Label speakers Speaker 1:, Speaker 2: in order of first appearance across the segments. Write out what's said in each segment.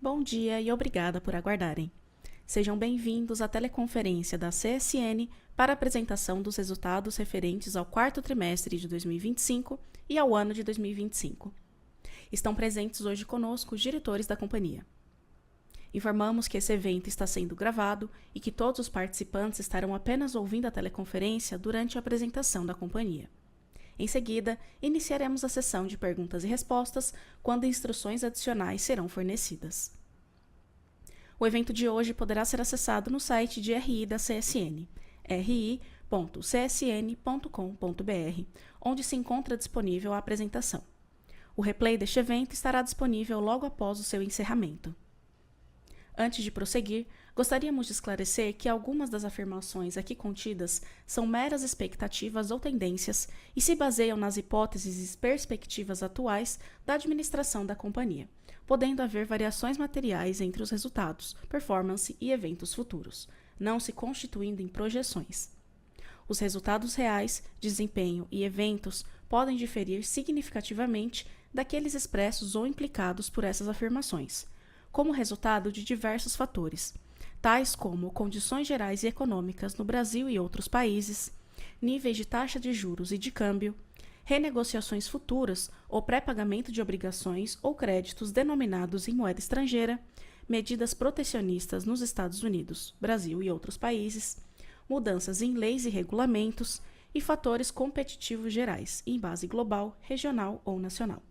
Speaker 1: Bom dia e obrigada por aguardarem. Sejam bem-vindos à teleconferência da CSN para a apresentação dos resultados referentes ao quarto trimestre de 2025 e ao ano de 2025. Estão presentes hoje conosco os diretores da companhia. Informamos que esse evento está sendo gravado e que todos os participantes estarão apenas ouvindo a teleconferência durante a apresentação da companhia. Em seguida, iniciaremos a sessão de perguntas e respostas, quando instruções adicionais serão fornecidas. O evento de hoje poderá ser acessado no site de RI da CSN, ri.csn.com.br, onde se encontra disponível a apresentação. O replay deste evento estará disponível logo após o seu encerramento. Antes de prosseguir, gostaríamos de esclarecer que algumas das afirmações aqui contidas são meras expectativas ou tendências e se baseiam nas hipóteses e perspectivas atuais da administração da companhia, podendo haver variações materiais entre os resultados, performance e eventos futuros, não se constituindo em projeções. Os resultados reais, desempenho e eventos podem diferir significativamente daqueles expressos ou implicados por essas afirmações, como resultado de diversos fatores, tais como condições gerais e econômicas no Brasil e outros países, níveis de taxa de juros e de câmbio, renegociações futuras ou pré-pagamento de obrigações ou créditos denominados em moeda estrangeira, medidas protecionistas nos Estados Unidos, Brasil e outros países, mudanças em leis e regulamentos e fatores competitivos gerais, em base global, regional ou nacional.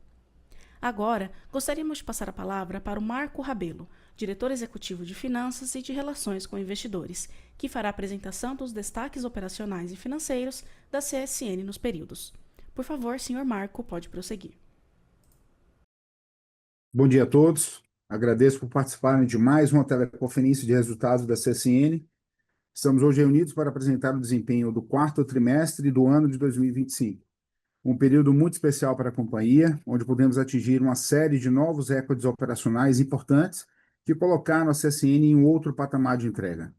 Speaker 1: Agora, gostaríamos de passar a palavra para o Marco Rabelo, diretor executivo de Finanças e de Relações com Investidores, que fará a apresentação dos destaques operacionais e financeiros da CSN nos períodos. Por favor, senhor Marco, pode prosseguir.
Speaker 2: Bom dia a todos. Agradeço por participarem de mais uma teleconferência de resultados da CSN. Estamos hoje reunidos para apresentar o desempenho do quarto trimestre do ano de 2025. Um período muito especial para a companhia, onde podemos atingir uma série de novos recordes operacionais importantes que colocaram a CSN em um outro patamar de entrega.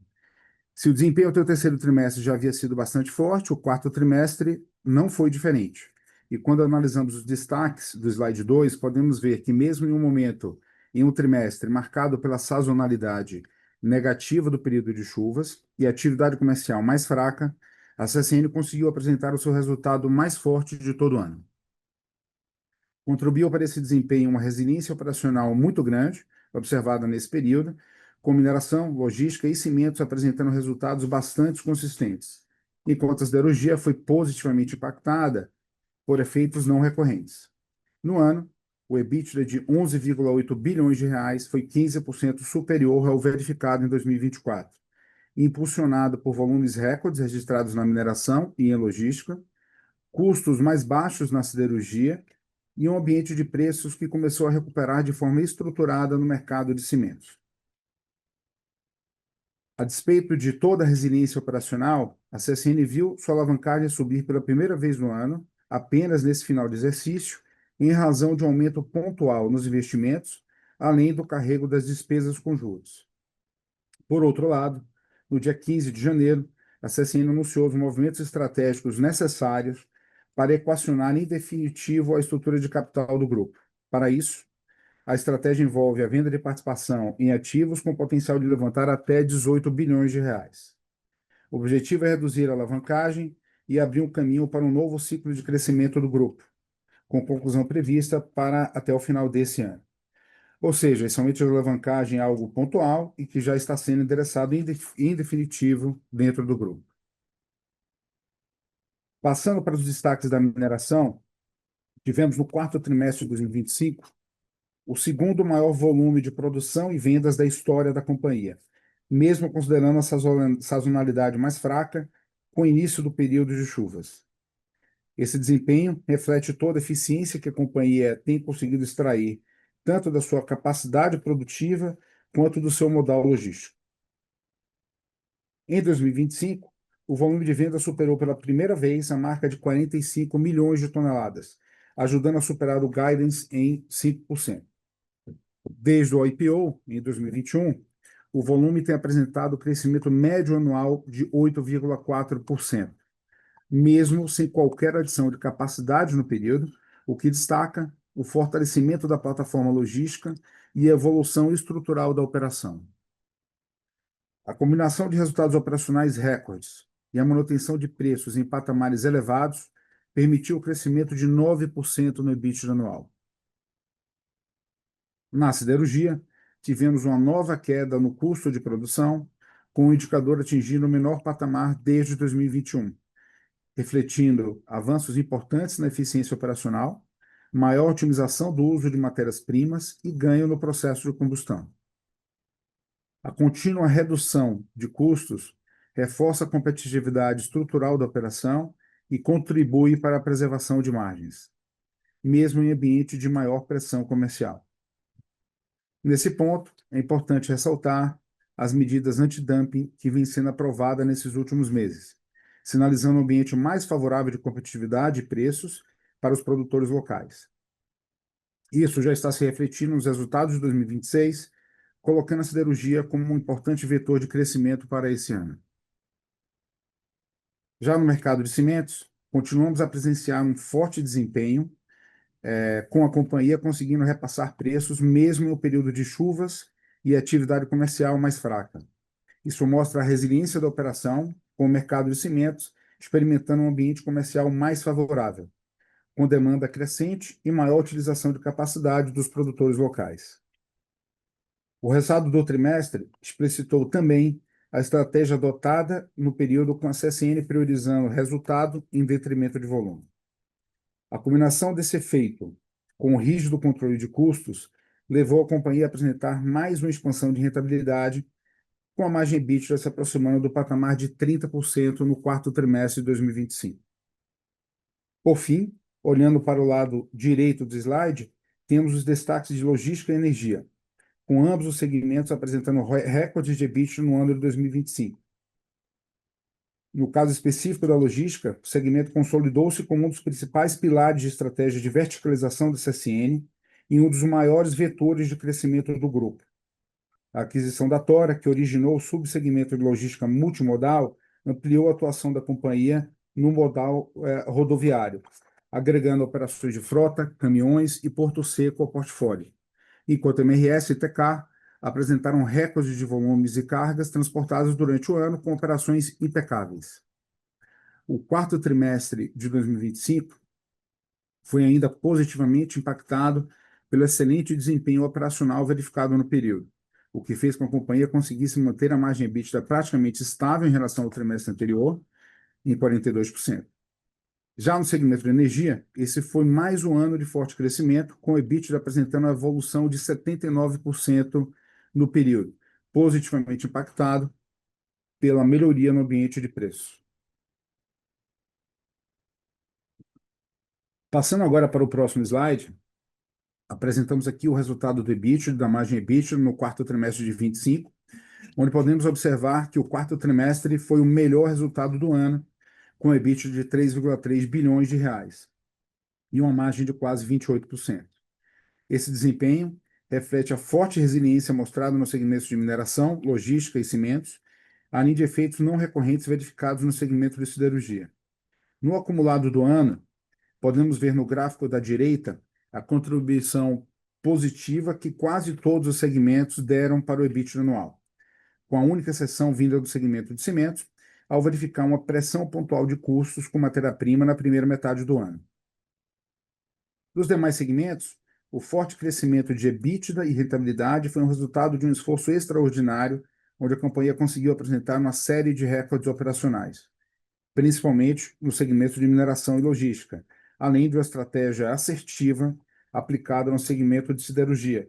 Speaker 2: Se o desempenho até o terceiro trimestre já havia sido bastante forte, o quarto trimestre não foi diferente. E quando analisamos os destaques do slide 2, podemos ver que mesmo em um trimestre marcado pela sazonalidade negativa do período de chuvas e atividade comercial mais fraca, a CSN conseguiu apresentar o seu resultado mais forte de todo o ano. Contribuiu para esse desempenho uma resiliência operacional muito grande, observada nesse período, com mineração, logística e cimentos apresentando resultados bastante consistentes, enquanto a siderurgia foi positivamente impactada por efeitos não recorrentes. No ano, o EBITDA de 11,8 bilhões de reais foi 15% superior ao verificado em 2024. Impulsionado por volumes recordes registrados na mineração e em logística, custos mais baixos na siderurgia e um ambiente de preços que começou a recuperar de forma estruturada no mercado de cimentos. A despeito de toda a resiliência operacional, a CSN viu sua alavancagem subir pela primeira vez no ano, apenas nesse final de exercício, em razão de um aumento pontual nos investimentos, além do carrego das despesas com juros. Por outro lado, no dia 15 de janeiro, a CSN anunciou os movimentos estratégicos necessários para equacionar em definitivo a estrutura de capital do grupo. Para isso, a estratégia envolve a venda de participação em ativos com potencial de levantar até 18 bilhões de reais. O objetivo é reduzir a alavancagem e abrir um caminho para um novo ciclo de crescimento do grupo, com conclusão prevista para até o final desse ano. Ou seja, esse aumento de alavancagem é algo pontual e que já está sendo endereçado em definitivo dentro do grupo. Passando para os destaques da mineração, tivemos no quarto trimestre de 2025 o segundo maior volume de produção e vendas da história da companhia, mesmo considerando a sazonalidade mais fraca com o início do período de chuvas. Esse desempenho reflete toda a eficiência que a companhia tem conseguido extrair, tanto da sua capacidade produtiva quanto do seu modal logístico. Em 2025, o volume de vendas superou pela primeira vez a marca de 45 milhões de toneladas, ajudando a superar o guidance em 5%. Desde o IPO, em 2021, o volume tem apresentado crescimento médio anual de 8,4%, mesmo sem qualquer adição de capacidade no período, o que destaca o fortalecimento da plataforma logística e evolução estrutural da operação. A combinação de resultados operacionais recordes e a manutenção de preços em patamares elevados permitiu o crescimento de 9% no EBITDA anual. Na siderurgia, tivemos uma nova queda no custo de produção, com o indicador atingindo o menor patamar desde 2021, refletindo avanços importantes na eficiência operacional, maior otimização do uso de matérias-primas e ganho no processo de combustão. A contínua redução de custos reforça a competitividade estrutural da operação e contribui para a preservação de margens, mesmo em ambiente de maior pressão comercial. Nesse ponto, é importante ressaltar as medidas antidumping que vêm sendo aprovadas nesses últimos meses, sinalizando um ambiente mais favorável de competitividade e preços para os produtores locais. Isso já está se refletindo nos resultados de 2026, colocando a siderurgia como um importante vetor de crescimento para esse ano. Já no mercado de cimentos, continuamos a presenciar um forte desempenho, com a companhia conseguindo repassar preços mesmo no período de chuvas e atividade comercial mais fraca. Isso mostra a resiliência da operação, com o mercado de cimentos experimentando um ambiente comercial mais favorável, com demanda crescente e maior utilização de capacidade dos produtores locais. O resultado do trimestre explicitou também a estratégia adotada no período com a CSN priorizando resultado em detrimento de volume. A combinação desse efeito com o rígido controle de custos levou a companhia a apresentar mais uma expansão de rentabilidade, com a margem EBITDA se aproximando do patamar de 30% no quarto trimestre de 2025. Por fim, olhando para o lado direito do slide, temos os destaques de logística e energia, com ambos os segmentos apresentando recordes de EBITDA no ano de 2025. No caso específico da logística, o segmento consolidou-se como um dos principais pilares de estratégia de verticalização da CSN e um dos maiores vetores de crescimento do grupo. A aquisição da Tora, que originou o subsegmento de logística multimodal, ampliou a atuação da companhia no modal rodoviário, agregando operações de frota, caminhões e porto seco ao portfólio, enquanto MRS e TK apresentaram recordes de volumes e cargas transportadas durante o ano com operações impecáveis. O quarto trimestre de 2025 foi ainda positivamente impactado pelo excelente desempenho operacional verificado no período, o que fez com que a companhia conseguisse manter a margem EBITDA praticamente estável em relação ao trimestre anterior, em 42%. Já no segmento de energia, esse foi mais um ano de forte crescimento, com o EBITDA apresentando uma evolução de 79% no período, positivamente impactado pela melhoria no ambiente de preço. Passando agora para o próximo slide, apresentamos aqui o resultado do EBITDA, da margem EBITDA no quarto trimestre de 25, onde podemos observar que o quarto trimestre foi o melhor resultado do ano, com EBITDA de 3,3 bilhões de reais e uma margem de quase 28%. Esse desempenho reflete a forte resiliência mostrada nos segmentos de mineração, logística e cimentos, além de efeitos não recorrentes verificados no segmento de siderurgia. No acumulado do ano, podemos ver no gráfico da direita a contribuição positiva que quase todos os segmentos deram para o EBITDA anual, com a única exceção vinda do segmento de cimentos, ao verificar uma pressão pontual de custos com matéria-prima na primeira metade do ano. Dos demais segmentos, o forte crescimento de EBITDA e rentabilidade foi um resultado de um esforço extraordinário, onde a companhia conseguiu apresentar uma série de recordes operacionais, principalmente no segmento de mineração e logística, além de uma estratégia assertiva aplicada no segmento de siderurgia,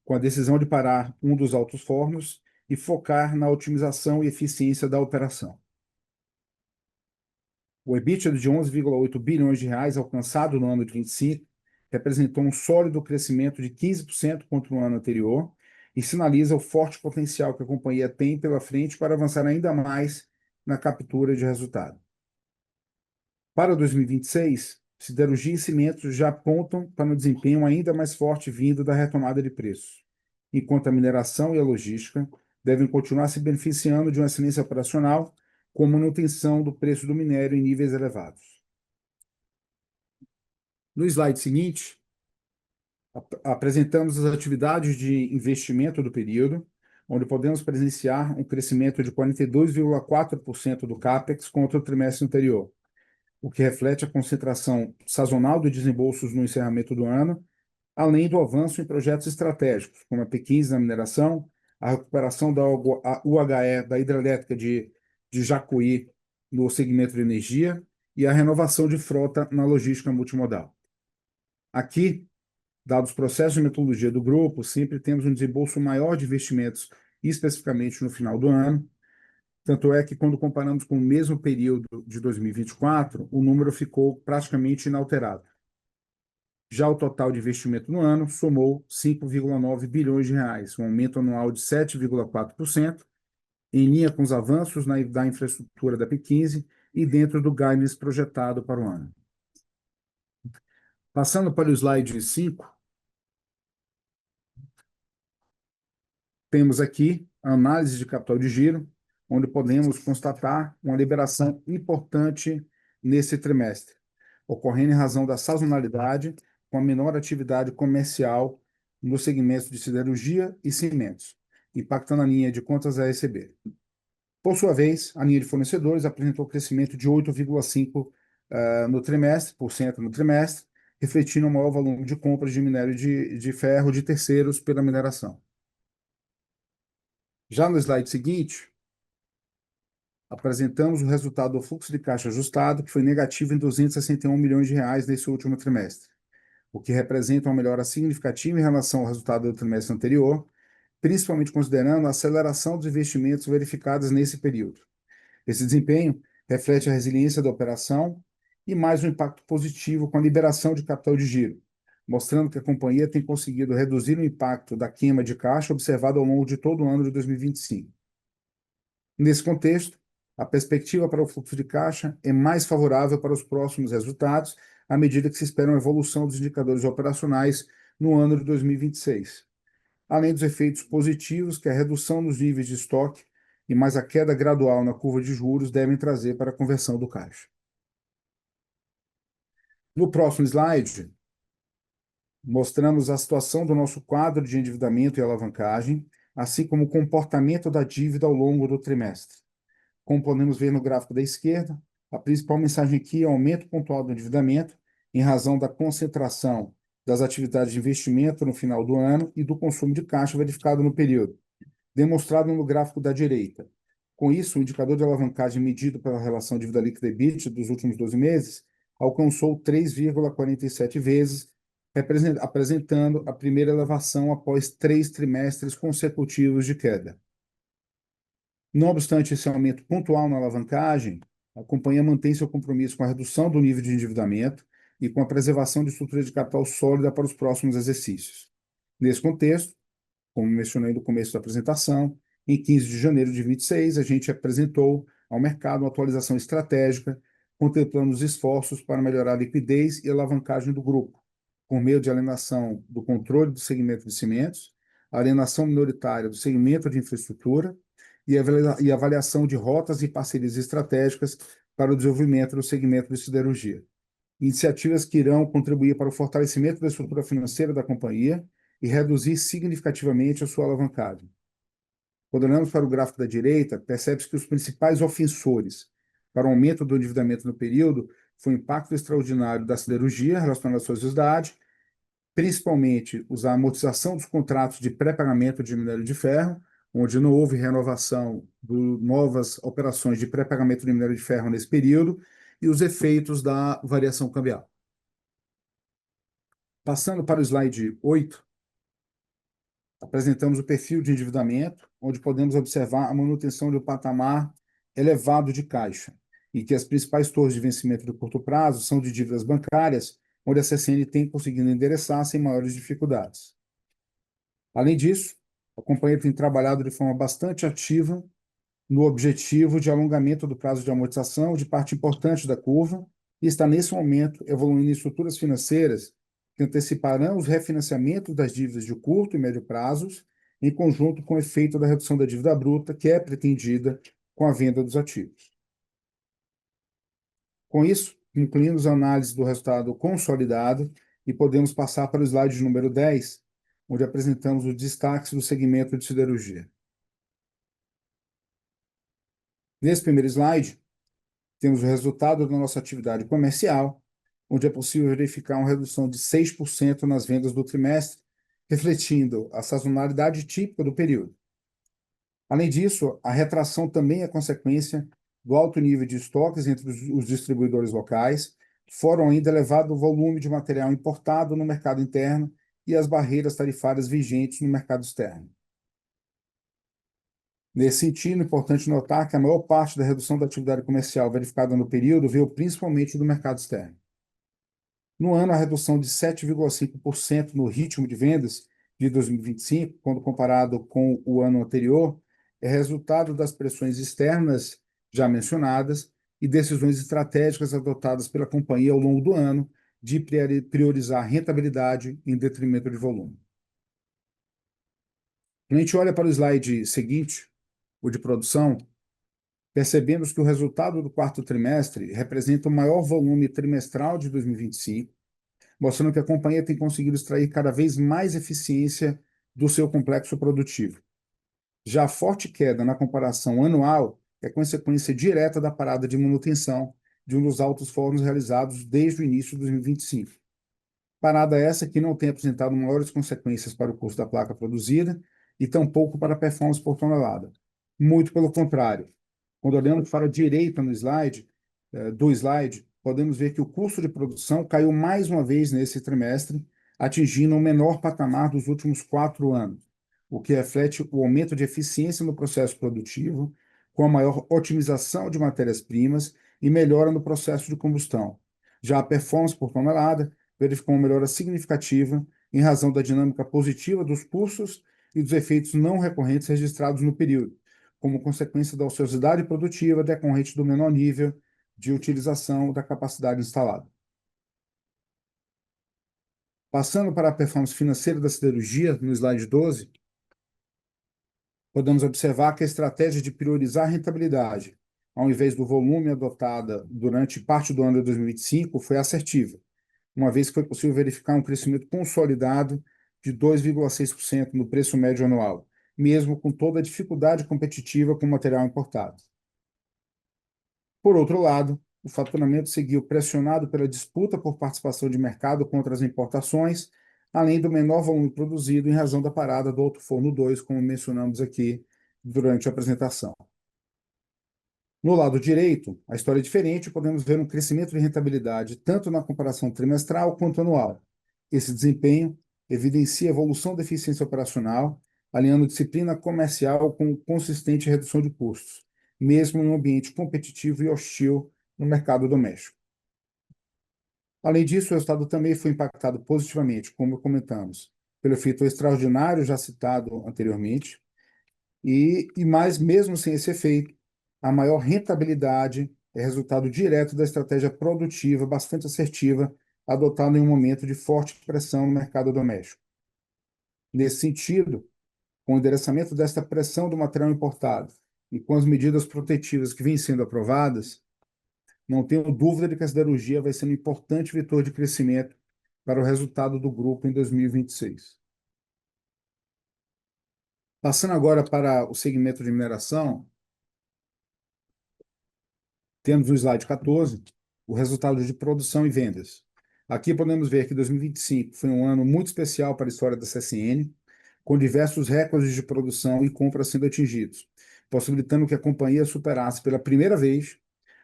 Speaker 2: com a decisão de parar um dos altos fornos e focar na otimização e eficiência da operação. O EBITDA de 11,8 bilhões de reais alcançado no ano de 25 representou um sólido crescimento de 15% contra o ano anterior e sinaliza o forte potencial que a companhia tem pela frente para avançar ainda mais na captura de resultado. Para 2026, siderurgia e cimentos já apontam para um desempenho ainda mais forte vindo da retomada de preços, enquanto a mineração e a logística devem continuar se beneficiando de uma excelência operacional com manutenção do preço do minério em níveis elevados. No slide seguinte, Apresentamos as atividades de investimento do período, onde podemos presenciar um crescimento de 42,4% do CAPEX contra o trimestre anterior, o que reflete a concentração sazonal de desembolsos no encerramento do ano, além do avanço em projetos estratégicos, como a P15 na mineração, a recuperação da UHE, da hidrelétrica de Jacuí, no segmento de energia, e a renovação de frota na logística multimodal. Aqui, dados os processos de metodologia do grupo, sempre temos um desembolso maior de investimentos, especificamente no final do ano. Tanto é que, quando comparamos com o mesmo período de 2024, o número ficou praticamente inalterado. Já o total de investimento no ano somou 5,9 bilhões de reais, um aumento anual de 7,4%, em linha com os avanços da infraestrutura da P15 e dentro do guidance projetado para o ano. Passando para o slide 5, temos aqui a análise de capital de giro, onde podemos constatar uma liberação importante nesse trimestre, ocorrendo em razão da sazonalidade, com a menor atividade comercial no segmento de siderurgia e cimentos, impactando a linha de contas a receber. Por sua vez, a linha de fornecedores apresentou crescimento de 8,5% no trimestre, refletindo o maior volume de compras de minério de ferro de terceiros pela mineração. Já no slide seguinte, apresentamos o resultado do fluxo de caixa ajustado, que foi negativo em 261 milhões de reais nesse último trimestre, o que representa uma melhora significativa em relação ao resultado do trimestre anterior, principalmente considerando a aceleração dos investimentos verificados nesse período. Esse desempenho reflete a resiliência da operação e mais um impacto positivo com a liberação de capital de giro, mostrando que a companhia tem conseguido reduzir o impacto da queima de caixa observado ao longo de todo o ano de 2025. Nesse contexto, a perspectiva para o fluxo de caixa é mais favorável para os próximos resultados, à medida que se espera uma evolução dos indicadores operacionais no ano de 2026, além dos efeitos positivos que a redução nos níveis de estoque e mais a queda gradual na curva de juros devem trazer para a conversão do caixa. No próximo slide, mostramos a situação do nosso quadro de endividamento e alavancagem, assim como o comportamento da dívida ao longo do trimestre. Como podemos ver no gráfico da esquerda, a principal mensagem aqui é o aumento pontual do endividamento, em razão da concentração das atividades de investimento no final do ano e do consumo de caixa verificado no período, demonstrado no gráfico da direita. Com isso, o indicador de alavancagem medido pela relação dívida líquida EBITDA dos últimos 12 meses alcançou 3,47 vezes, apresentando a primeira elevação após 3 trimestres consecutivos de queda. Não obstante esse aumento pontual na alavancagem, a companhia mantém seu compromisso com a redução do nível de endividamento e com a preservação de estrutura de capital sólida para os próximos exercícios. Nesse contexto, como mencionei no começo da apresentação, em 15 de janeiro de 2026, a gente apresentou ao mercado uma atualização estratégica, contemplando os esforços para melhorar a liquidez e alavancagem do grupo, por meio de alienação do controle do segmento de cimentos, alienação minoritária do segmento de infraestrutura e avaliação de rotas e parcerias estratégicas para o desenvolvimento do segmento de siderurgia. Iniciativas que irão contribuir para o fortalecimento da estrutura financeira da companhia e reduzir significativamente a sua alavancagem. Quando olhamos para o gráfico da direita, percebe-se que os principais ofensores para o aumento do endividamento no período foi o impacto extraordinário da siderurgia relacionado à sua sociedade, principalmente a amortização dos contratos de pré-pagamento de minério de ferro, onde não houve renovação de novas operações de pré-pagamento de minério de ferro nesse período, e os efeitos da variação cambial. Passando para o slide 8, apresentamos o perfil de endividamento, onde podemos observar a manutenção de um patamar elevado de caixa, e que as principais torres de vencimento de curto prazo são de dívidas bancárias, onde a CSN tem conseguido endereçar sem maiores dificuldades. Além disso, a companhia tem trabalhado de forma bastante ativa no objetivo de alongamento do prazo de amortização de parte importante da curva e está, nesse momento, evoluindo em estruturas financeiras que anteciparão os refinanciamentos das dívidas de curto e médio prazos, em conjunto com o efeito da redução da dívida bruta, que é pretendida com a venda dos ativos. Com isso, concluímos a análise do resultado consolidado e podemos passar para o slide número 10, onde apresentamos os destaques do segmento de siderurgia. Nesse primeiro slide, temos o resultado da nossa atividade comercial, onde é possível verificar uma redução de 6% nas vendas do trimestre, refletindo a sazonalidade típica do período. Além disso, a retração também é consequência do alto nível de estoques entre os distribuidores locais, fora ainda elevado volume de material importado no mercado interno e as barreiras tarifárias vigentes no mercado externo. Nesse sentido, é importante notar que a maior parte da redução da atividade comercial verificada no período veio principalmente do mercado externo. No ano, a redução de 7,5% no ritmo de vendas de 2025, quando comparado com o ano anterior, é resultado das pressões externas já mencionadas e decisões estratégicas adotadas pela companhia ao longo do ano de priorizar rentabilidade em detrimento de volume. Quando a gente olha para o slide seguinte, o de produção, percebemos que o resultado do quarto trimestre representa o maior volume trimestral de 2025, mostrando que a companhia tem conseguido extrair cada vez mais eficiência do seu complexo produtivo. Já a forte queda na comparação anual é consequência direta da parada de manutenção de um dos altos fornos realizados desde o início de 2025. Parada essa que não tem apresentado maiores consequências para o custo da placa produzida e tampouco para a performance por tonelada. Muito pelo contrário. Quando olhamos para a direita no slide, podemos ver que o custo de produção caiu mais uma vez nesse trimestre, atingindo o menor patamar dos últimos 4 anos, o que reflete o aumento de eficiência no processo produtivo, com a maior otimização de matérias-primas e melhora no processo de combustão. Já a performance por tonelada verificou uma melhora significativa em razão da dinâmica positiva dos custos e dos efeitos não recorrentes registrados no período, como consequência da ociosidade produtiva decorrente do menor nível de utilização da capacidade instalada. Passando para a performance financeira da siderurgia, no slide 12, podemos observar que a estratégia de priorizar a rentabilidade, ao invés do volume adotada durante parte do ano de 2025, foi assertiva, uma vez que foi possível verificar um crescimento consolidado de 2,6% no preço médio anual, mesmo com toda a dificuldade competitiva com o material importado. Por outro lado, o faturamento seguiu pressionado pela disputa por participação de mercado contra as importações, além do menor volume produzido em razão da parada do Alto Forno 2, como mencionamos aqui durante a apresentação. No lado direito, a história é diferente, podemos ver um crescimento de rentabilidade tanto na comparação trimestral quanto anual. Esse desempenho evidencia a evolução da eficiência operacional, alinhando disciplina comercial com consistente redução de custos, mesmo em um ambiente competitivo e hostil no mercado doméstico. Além disso, o resultado também foi impactado positivamente, como comentamos, pelo efeito extraordinário já citado anteriormente, mas mesmo sem esse efeito, a maior rentabilidade é resultado direto da estratégia produtiva bastante assertiva adotada em um momento de forte pressão no mercado doméstico. Nesse sentido, com o endereçamento desta pressão do material importado e com as medidas protetivas que vêm sendo aprovadas, não tenho dúvida de que a siderurgia vai ser um importante vetor de crescimento para o resultado do grupo em 2026. Passando agora para o segmento de mineração, temos no slide 14 o resultado de produção e vendas. Aqui podemos ver que 2025 foi um ano muito especial para a história da CSN, com diversos recordes de produção e compra sendo atingidos, possibilitando que a companhia superasse pela primeira vez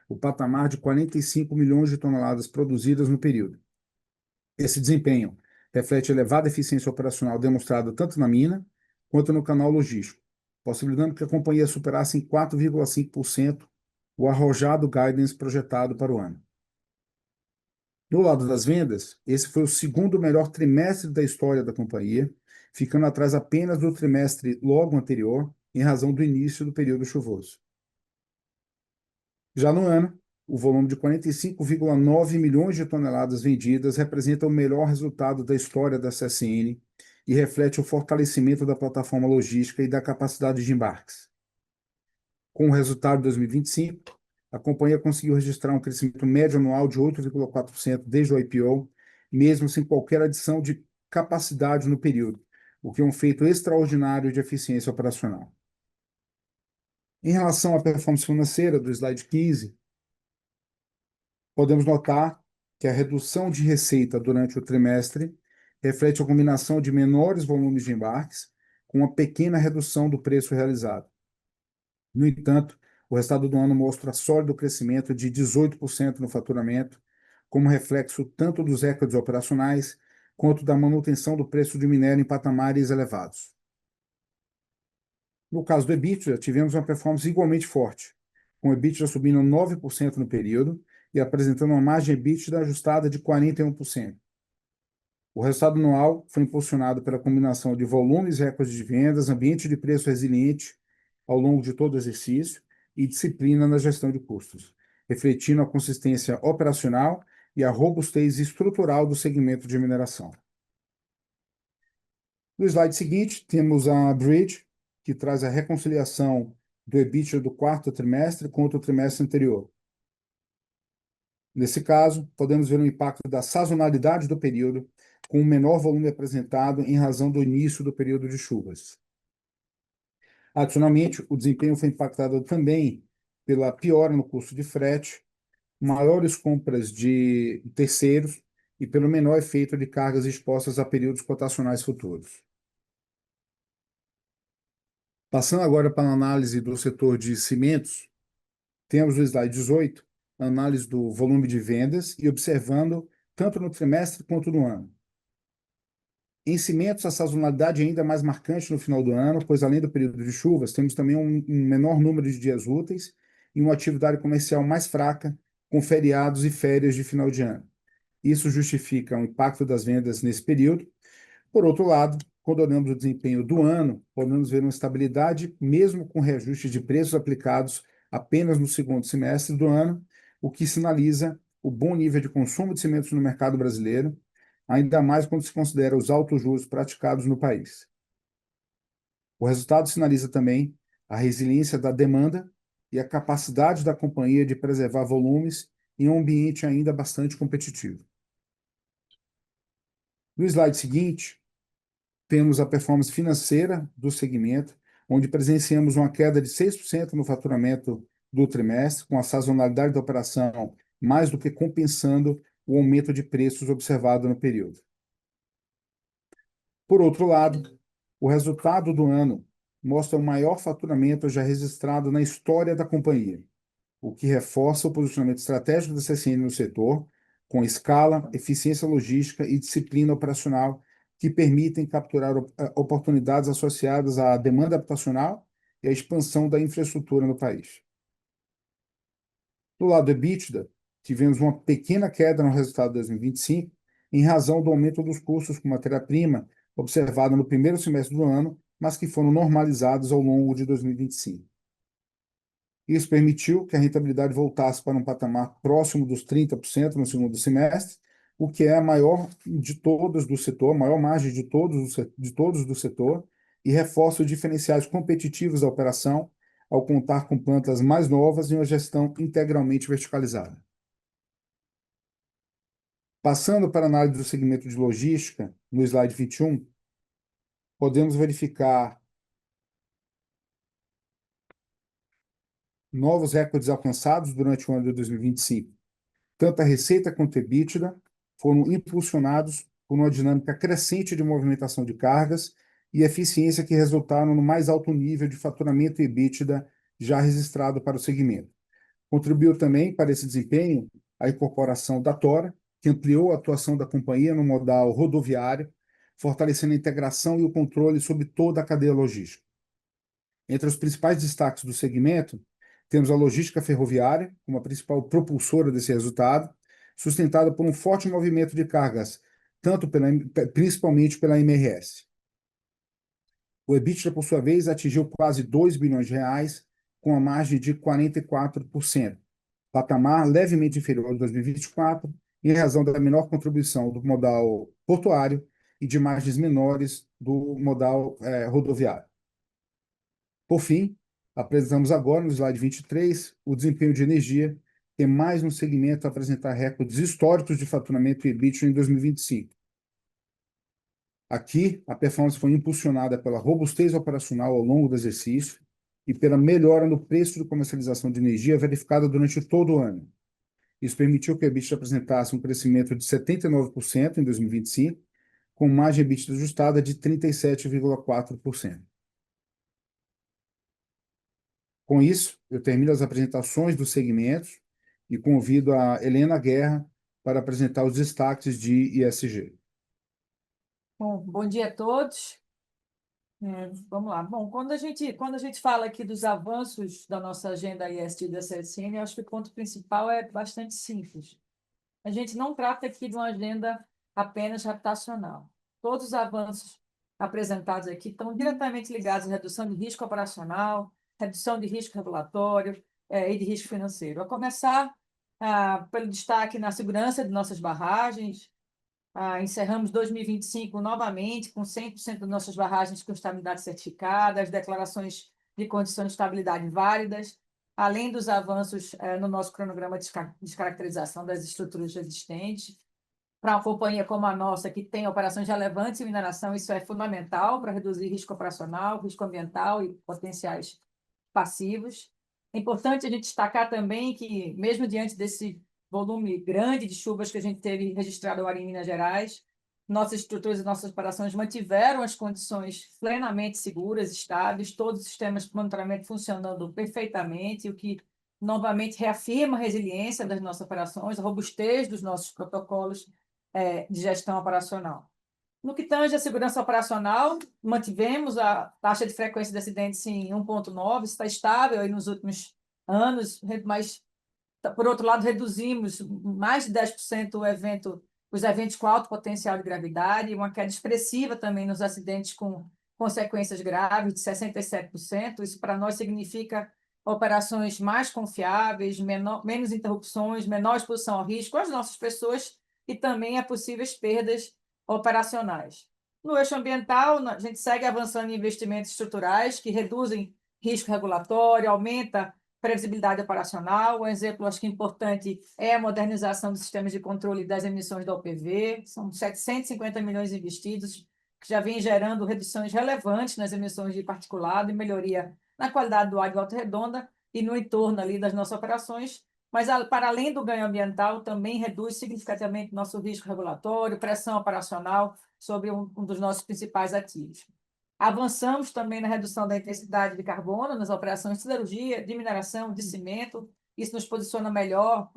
Speaker 2: o patamar de 45 milhões de toneladas produzidas no período. Esse desempenho reflete elevada eficiência operacional demonstrada tanto na mina quanto no canal logístico, possibilitando que a companhia superasse em 4,5% o arrojado guidance projetado para o ano. Do lado das vendas, esse foi o segundo melhor trimestre da história da companhia, ficando atrás apenas do trimestre logo anterior, em razão do início do período chuvoso. Já no ano, o volume de 45,9 milhões de toneladas vendidas representa o melhor resultado da história da CSN e reflete o fortalecimento da plataforma logística e da capacidade de embarques. Com o resultado de 2025, a companhia conseguiu registrar um crescimento médio anual de 8,4% desde o IPO, mesmo sem qualquer adição de capacidade no período, o que é um feito extraordinário de eficiência operacional. Em relação à performance financeira do slide 15, podemos notar que a redução de receita durante o trimestre reflete a combinação de menores volumes de embarques com uma pequena redução do preço realizado. No entanto, o resultado do ano mostra sólido crescimento de 18% no faturamento, como reflexo tanto dos recordes operacionais quanto da manutenção do preço de minério em patamares elevados. No caso do EBITDA, tivemos uma performance igualmente forte, com o EBITDA subindo 9% no período e apresentando uma margem EBITDA ajustada de 41%. O resultado anual foi impulsionado pela combinação de volumes recordes de vendas, ambiente de preço resiliente ao longo de todo o exercício e disciplina na gestão de custos, refletindo a consistência operacional e a robustez estrutural do segmento de mineração. No slide seguinte, temos a bridge, que traz a reconciliação do EBITDA do quarto trimestre contra o trimestre anterior. Nesse caso, podemos ver o impacto da sazonalidade do período, com o menor volume apresentado em razão do início do período de chuvas. Adicionalmente, o desempenho foi impactado também pela piora no custo de frete, maiores compras de terceiros e pelo menor efeito de cargas expostas a períodos cotacionais futuros. Passando agora para a análise do setor de cimentos, temos no slide 18 a análise do volume de vendas e observando tanto no trimestre quanto no ano. Em cimentos, a sazonalidade é ainda mais marcante no final do ano, pois além do período de chuvas, temos também um menor número de dias úteis e uma atividade comercial mais fraca, com feriados e férias de final de ano. Isso justifica o impacto das vendas nesse período. Por outro lado, quando olhamos o desempenho do ano, podemos ver uma estabilidade, mesmo com reajustes de preços aplicados apenas no segundo semestre do ano, o que sinaliza o bom nível de consumo de cimentos no mercado brasileiro, ainda mais quando se considera os altos juros praticados no país. O resultado sinaliza também a resiliência da demanda e a capacidade da companhia de preservar volumes em um ambiente ainda bastante competitivo. No slide seguinte, temos a performance financeira do segmento, onde presenciamos uma queda de 6% no faturamento do trimestre, com a sazonalidade da operação mais do que compensando o aumento de preços observado no período. Por outro lado, o resultado do ano mostra o maior faturamento já registrado na história da companhia, o que reforça o posicionamento estratégico da CSN no setor, com escala, eficiência logística e disciplina operacional que permitem capturar oportunidades associadas à demanda habitacional e à expansão da infraestrutura no país. Do lado do EBITDA, tivemos uma pequena queda no resultado de 2025, em razão do aumento dos custos com matéria-prima observado no primeiro semestre do ano, mas que foram normalizados ao longo de 2025. Isso permitiu que a rentabilidade voltasse para um patamar próximo dos 30% no segundo semestre, o que é a maior de todas do setor, a maior margem de todos do setor, e reforça os diferenciais competitivos da operação ao contar com plantas mais novas e uma gestão integralmente verticalizada. Passando para a análise do segmento de logística, no slide 21, podemos verificar novos recordes alcançados durante o ano de 2025. Tanto a receita quanto a EBITDA foram impulsionados por uma dinâmica crescente de movimentação de cargas e eficiência que resultaram no mais alto nível de faturamento e EBITDA já registrado para o segmento. Contribuiu também para esse desempenho a incorporação da Tora, que ampliou a atuação da companhia no modal rodoviário, fortalecendo a integração e o controle sobre toda a cadeia logística. Entre os principais destaques do segmento, temos a logística ferroviária, como a principal propulsora desse resultado, sustentada por um forte movimento de cargas, principalmente pela MRS. O EBITDA, por sua vez, atingiu quase 2 bilhões de reais, com a margem de 44%, patamar levemente inferior ao de 2024, em razão da menor contribuição do modal portuário e de margens menores do modal rodoviário. Por fim, apresentamos agora, no slide 23, o desempenho de energia, mais um segmento a apresentar recordes históricos de faturamento e EBITDA em 2025. Aqui, a performance foi impulsionada pela robustez operacional ao longo do exercício e pela melhora no preço de comercialização de energia verificada durante todo o ano. Isso permitiu que a EBITDA apresentasse um crescimento de 79% em 2025, com margem EBITDA ajustada de 37,4%. Com isso, eu termino as apresentações dos segmentos e convido a Helena Guerra para apresentar os destaques de ISG.
Speaker 3: Bom dia a todos. Vamos lá. Bom, quando a gente fala aqui dos avanços da nossa agenda ESG da CSN, eu acho que o ponto principal é bastante simples. A gente não trata aqui de uma agenda apenas reputacional. Todos os avanços apresentados aqui estão diretamente ligados à redução de risco operacional, redução de risco regulatório, e de risco financeiro. A começar pelo destaque na segurança de nossas barragens. Encerramos 2025 novamente com 100% das nossas barragens com estabilidade certificada, as declarações de condições de estabilidade válidas, além dos avanços no nosso cronograma de descaracterização das estruturas existentes. Para uma companhia como a nossa, que tem operações relevantes em mineração, isso é fundamental para reduzir risco operacional, risco ambiental e potenciais passivos. É importante a gente destacar também que, mesmo diante desse volume grande de chuvas que a gente teve registrado agora em Minas Gerais, nossas estruturas e nossas operações mantiveram as condições plenamente seguras, estáveis, todos os sistemas de monitoramento funcionando perfeitamente, o que novamente reafirma a resiliência das nossas operações, a robustez dos nossos protocolos de gestão operacional. No que tange à segurança operacional, mantivemos a taxa de frequência de acidentes em 1,9, está estável aí nos últimos anos, mas, por outro lado, reduzimos mais de 10% os eventos com alto potencial de gravidade, uma queda expressiva também nos acidentes com consequências graves, de 67%. Isso, para nós, significa operações mais confiáveis, menos interrupções, menor exposição ao risco às nossas pessoas e também a possíveis perdas operacionais. No eixo ambiental, a gente segue avançando em investimentos estruturais que reduzem risco regulatório, aumenta previsibilidade operacional. Um exemplo, acho que importante, é a modernização dos sistemas de controle das emissões da OPV. São 750 milhões investidos, que já vem gerando reduções relevantes nas emissões de particulado e melhoria na qualidade do ar de Volta Redonda e no entorno ali das nossas operações. Mas, para além do ganho ambiental, também reduz significativamente nosso risco regulatório, pressão operacional sobre um dos nossos principais ativos. Avançamos também na redução da intensidade de carbono nas operações de siderurgia, de mineração, de cimento. Isso nos posiciona melhor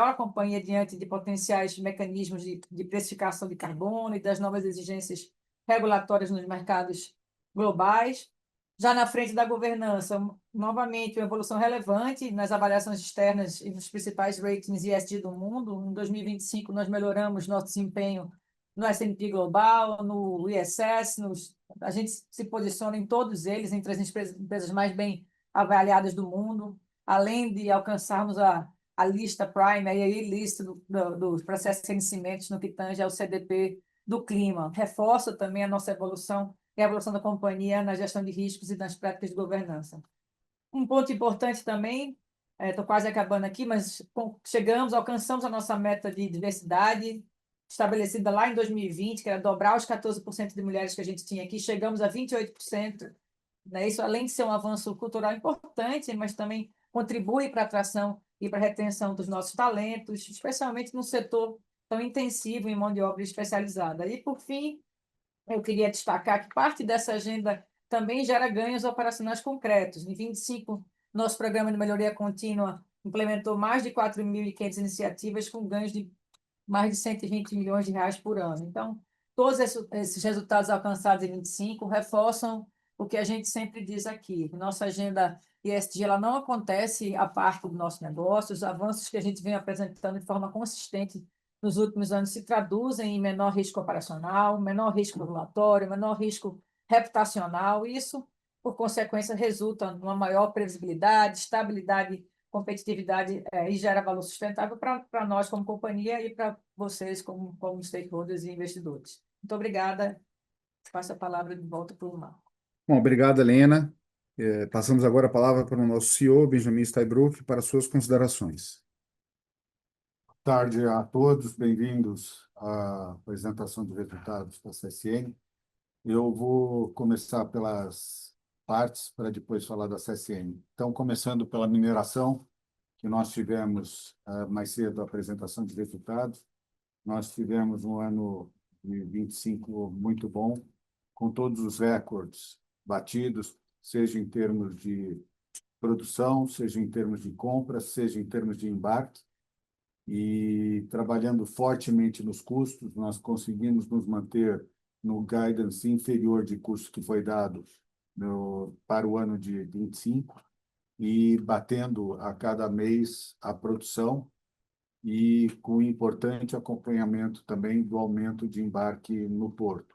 Speaker 3: a companhia diante de potenciais mecanismos de precificação de carbono e das novas exigências regulatórias nos mercados globais. Já na frente da governança, novamente, uma evolução relevante nas avaliações externas e nos principais ratings ESG do mundo. Em 2025, nós melhoramos nosso desempenho no S&P Global, no ISS, a gente se posiciona em todos eles, entre as empresas mais bem avaliadas do mundo, além de alcançarmos a lista Prime, a lista dos processos de cimentos no que tange ao CDP do clima. Reforça também a nossa evolução e a evolução da companhia na gestão de riscos e nas práticas de governança. Um ponto importante também, estou quase acabando aqui, mas alcançamos a nossa meta de diversidade, estabelecida lá em 2020, que era dobrar os 14% de mulheres que a gente tinha aqui, chegamos a 28%. Né? Isso, além de ser um avanço cultural importante, mas também contribui para a atração e para a retenção dos nossos talentos, especialmente num setor tão intensivo em mão de obra especializada. E, por fim, eu queria destacar que parte dessa agenda também gera ganhos operacionais concretos. Em 25, nosso programa de melhoria contínua implementou mais de 4.500 iniciativas com ganhos de mais de 120 milhões de reais por ano. Então, todos esses resultados alcançados em 25 reforçam o que a gente sempre diz aqui. Nossa agenda ESG ela não acontece à parte do nosso negócio. Os avanços que a gente vem apresentando de forma consistente nos últimos anos se traduzem em menor risco operacional, menor risco regulatório, menor risco reputacional. Isso, por consequência, resulta numa maior previsibilidade, estabilidade, competitividade e gera valor sustentável para nós como companhia e para vocês como stakeholders e investidores. Muito obrigada. Passo a palavra de volta para o Marco.
Speaker 2: Bom, obrigado, Helena. Passamos agora a palavra para o nosso CEO, Benjamin Steinbruch, para suas considerações.
Speaker 4: Tarde a todos, bem-vindos à apresentação de resultados da CSN. Eu vou começar pelas partes para depois falar da CSN. Então, começando pela mineração, que nós tivemos mais cedo a apresentação de resultados. Nós tivemos um ano de 25 muito bom, com todos os recordes batidos, seja em termos de produção, seja em termos de compra, seja em termos de embarque. E trabalhando fortemente nos custos, nós conseguimos nos manter no guidance inferior de custo que foi dado para o ano de 25 e batendo a cada mês a produção e com importante acompanhamento também do aumento de embarque no porto.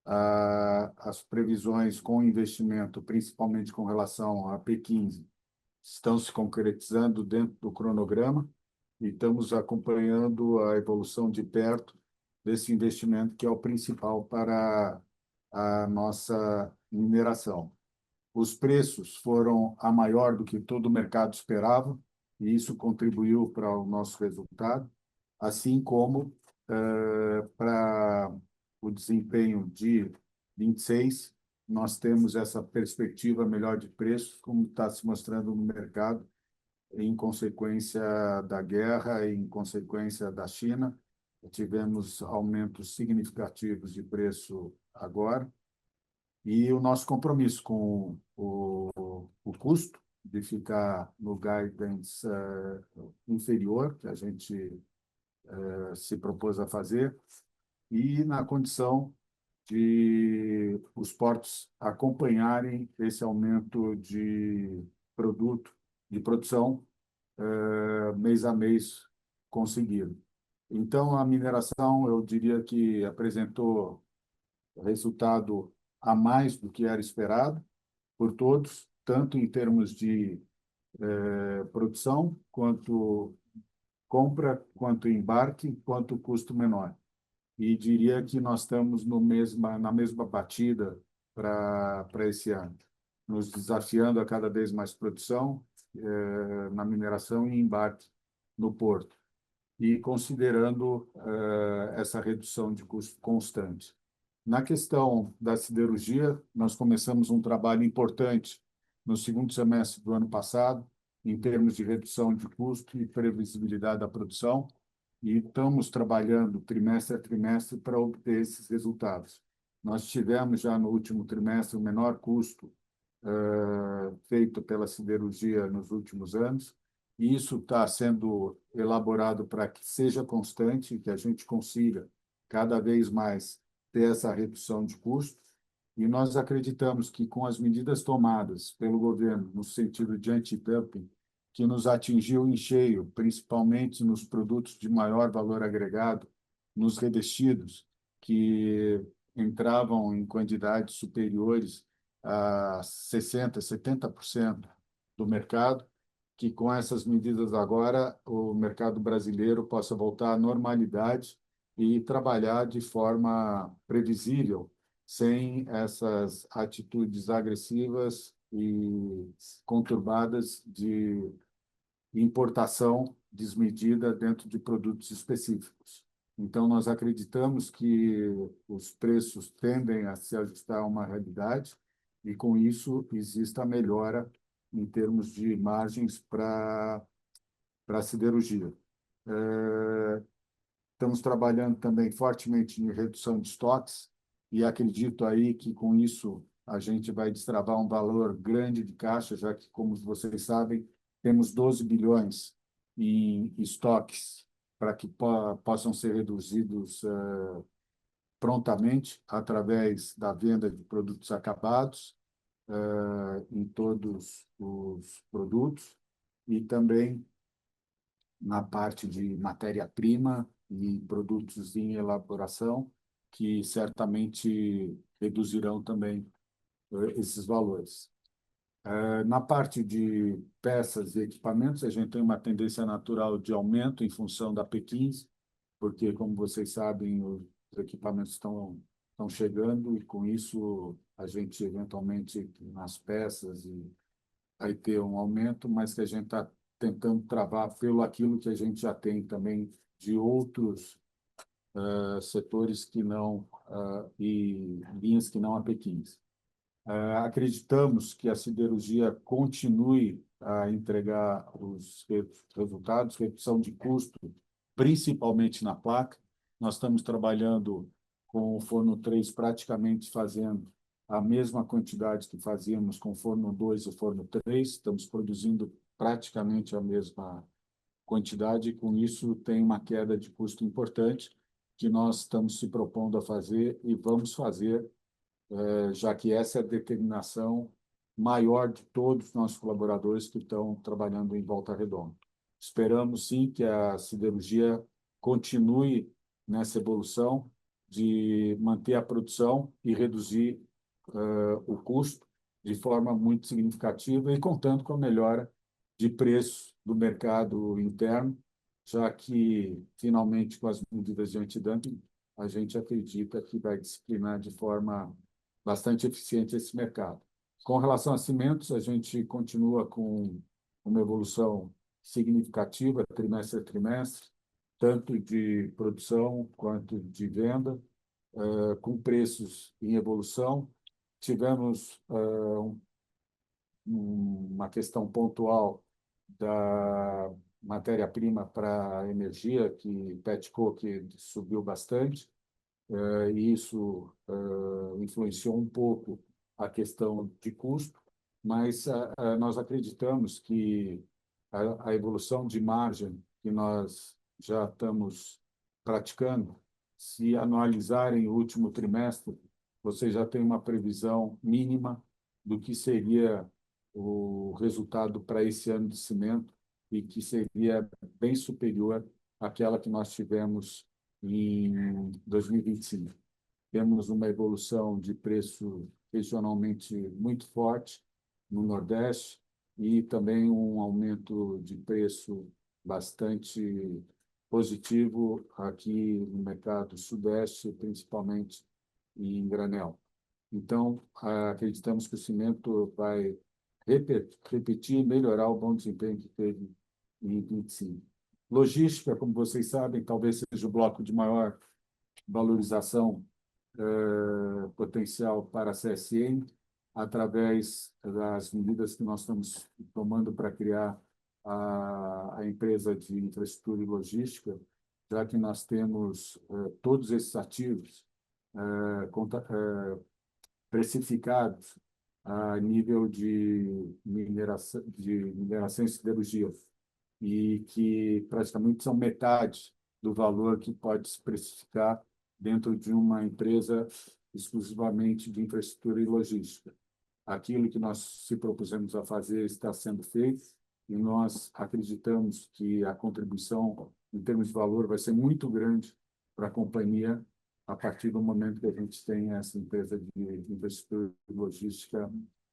Speaker 4: As previsões com investimento, principalmente com relação à P15, estão se concretizando dentro do cronograma e estamos acompanhando a evolução de perto desse investimento, que é o principal para a nossa mineração. Os preços foram a maior do que todo o mercado esperava, e isso contribuiu para o nosso resultado, assim como para o desempenho de 26, nós temos essa perspectiva melhor de preços, como está se mostrando no mercado, em consequência da guerra, em consequência da China. Tivemos aumentos significativos de preço agora, e o nosso compromisso com o custo de ficar no guidance inferior, que a gente se propôs a fazer, e na condição de os portos acompanharem esse aumento de de produção, mês a mês conseguido. Então, a mineração, eu diria que apresentou resultado a mais do que era esperado por todos, tanto em termos de produção, quanto compra, quanto embarque, quanto custo menor. E diria que nós estamos na mesma batida para esse ano, nos desafiando a cada vez mais produção na mineração e embarque no porto, e considerando essa redução de custo constante. Na questão da siderurgia, nós começamos um trabalho importante no segundo semestre do ano passado, em termos de redução de custo e previsibilidade da produção, e estamos trabalhando trimestre a trimestre para obter esses resultados. Nós tivemos já no último trimestre o menor custo feito pela siderurgia nos últimos anos, e isso está sendo elaborado para que seja constante, que a gente consiga cada vez mais ter essa redução de custos, e nós acreditamos que com as medidas tomadas pelo governo no sentido de antidumping, que nos atingiu em cheio, principalmente nos produtos de maior valor agregado, nos revestidos, que entravam em quantidades superiores a 60%, 70% do mercado, que com essas medidas agora o mercado brasileiro possa voltar à normalidade e trabalhar de forma previsível, sem essas atitudes agressivas e conturbadas de importação desmedida dentro de produtos específicos. Então, nós acreditamos que os preços tendem a se ajustar a uma realidade e, com isso, existe a melhora em termos de margens para a siderurgia. Estamos trabalhando também fortemente em redução de estoques e acredito aí que, com isso, a gente vai destravar um valor grande de caixa, já que, como vocês sabem, temos 12 bilhões em estoques para que possam ser reduzidos prontamente através da venda de produtos acabados em todos os produtos, e também na parte de matéria-prima e produtos em elaboração, que certamente reduzirão também esses valores. Na parte de peças e equipamentos, a gente tem uma tendência natural de aumento em função da P15, porque, como vocês sabem, os equipamentos estão chegando, e com isso a gente, eventualmente, nas peças, vai ter um aumento, mas que a gente está tentando travar pelo aquilo que a gente já tem também de outros setores que não e linhas que não apequins. Acreditamos que a siderurgia continue a entregar os resultados, redução de custo, principalmente na placa. Nós estamos trabalhando com o forno 3 praticamente fazendo a mesma quantidade que fazíamos com o forno 2 e o forno 3. Estamos produzindo praticamente a mesma quantidade, e com isso tem uma queda de custo importante que nós estamos se propondo a fazer e vamos fazer, já que essa é a determinação maior de todos os nossos colaboradores que estão trabalhando em Volta Redonda. Esperamos, sim, que a siderurgia continue nessa evolução de manter a produção e reduzir o custo de forma muito significativa e contando com a melhora de preço do mercado interno, já que, finalmente, com as medidas de antidumping, a gente acredita que vai disciplinar de forma bastante eficiente esse mercado. Com relação a cimentos, a gente continua com uma evolução significativa, trimestre a trimestre, tanto de produção quanto de venda, com preços em evolução. Tivemos uma questão pontual da matéria-prima para a energia, que petcoke subiu bastante, e isso influenciou um pouco a questão de custo, mas nós acreditamos que a evolução de margem que nós já estamos praticando, se analisarem o último trimestre, você já tem uma previsão mínima do que seria o resultado para esse ano de cimento e que seria bem superior àquela que nós tivemos em 2025. Temos uma evolução de preço regionalmente muito forte no Nordeste e também um aumento de preço bastante positivo aqui no mercado Sudeste, principalmente em granel. Então, acreditamos que o cimento vai repetir e melhorar o bom desempenho que teve em 25. Logística, como vocês sabem, talvez seja o bloco de maior valorização potencial para a CSN, através das medidas que nós estamos tomando para criar a empresa de infraestrutura e logística, já que nós temos todos esses ativos precificados a nível de mineração e siderurgia, e que praticamente são metade do valor que pode se precificar dentro de uma empresa exclusivamente de infraestrutura e logística. Aquilo que nós se propusemos a fazer está sendo feito e nós acreditamos que a contribuição, em termos de valor, vai ser muito grande para a companhia a partir do momento que a gente tem essa empresa de infraestrutura e logística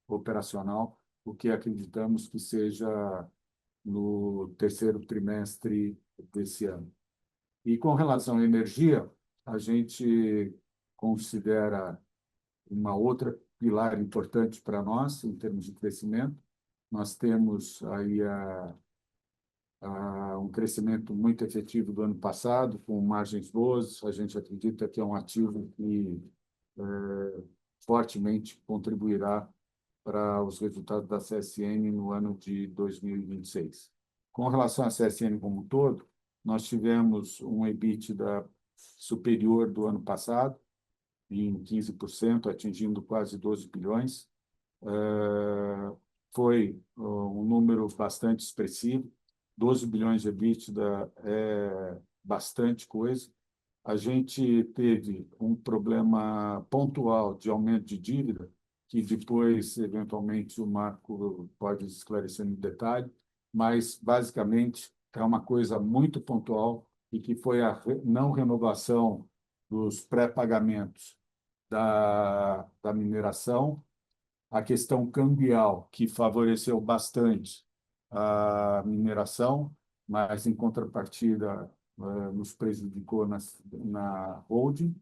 Speaker 4: operacional, o que acreditamos que seja no terceiro trimestre desse ano. E com relação à energia, a gente considera uma outra pilar importante para nós em termos de crescimento. Nós temos aí um crescimento muito efetivo do ano passado, com margens boas. A gente acredita que é um ativo que fortemente contribuirá para os resultados da CSN no ano de 2026. Com relação à CSN como um todo, nós tivemos um EBITDA superior do ano passado, em 15%, atingindo quase 12 bilhões. Foi um número bastante expressivo. 12 bilhões de EBITDA é bastante coisa. A gente teve um problema pontual de aumento de dívida, que depois, eventualmente, o Marco pode esclarecer no detalhe, mas, basicamente, é uma coisa muito pontual e que foi a não renovação dos pré-pagamentos da mineração, a questão cambial, que favoreceu bastante a mineração, mas, em contrapartida, nos prejudicou na holding,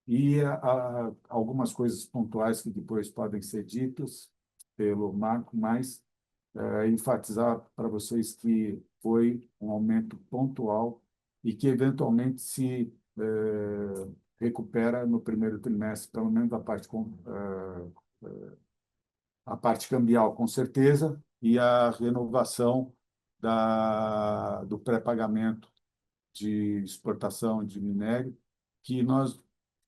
Speaker 4: e algumas coisas pontuais que depois podem ser ditas pelo Marco, mas enfatizar para vocês que foi um aumento pontual e que, eventualmente, se recupera no primeiro trimestre, pelo menos a parte cambial, com certeza, e a renovação do pré-pagamento de exportação de minério, que nós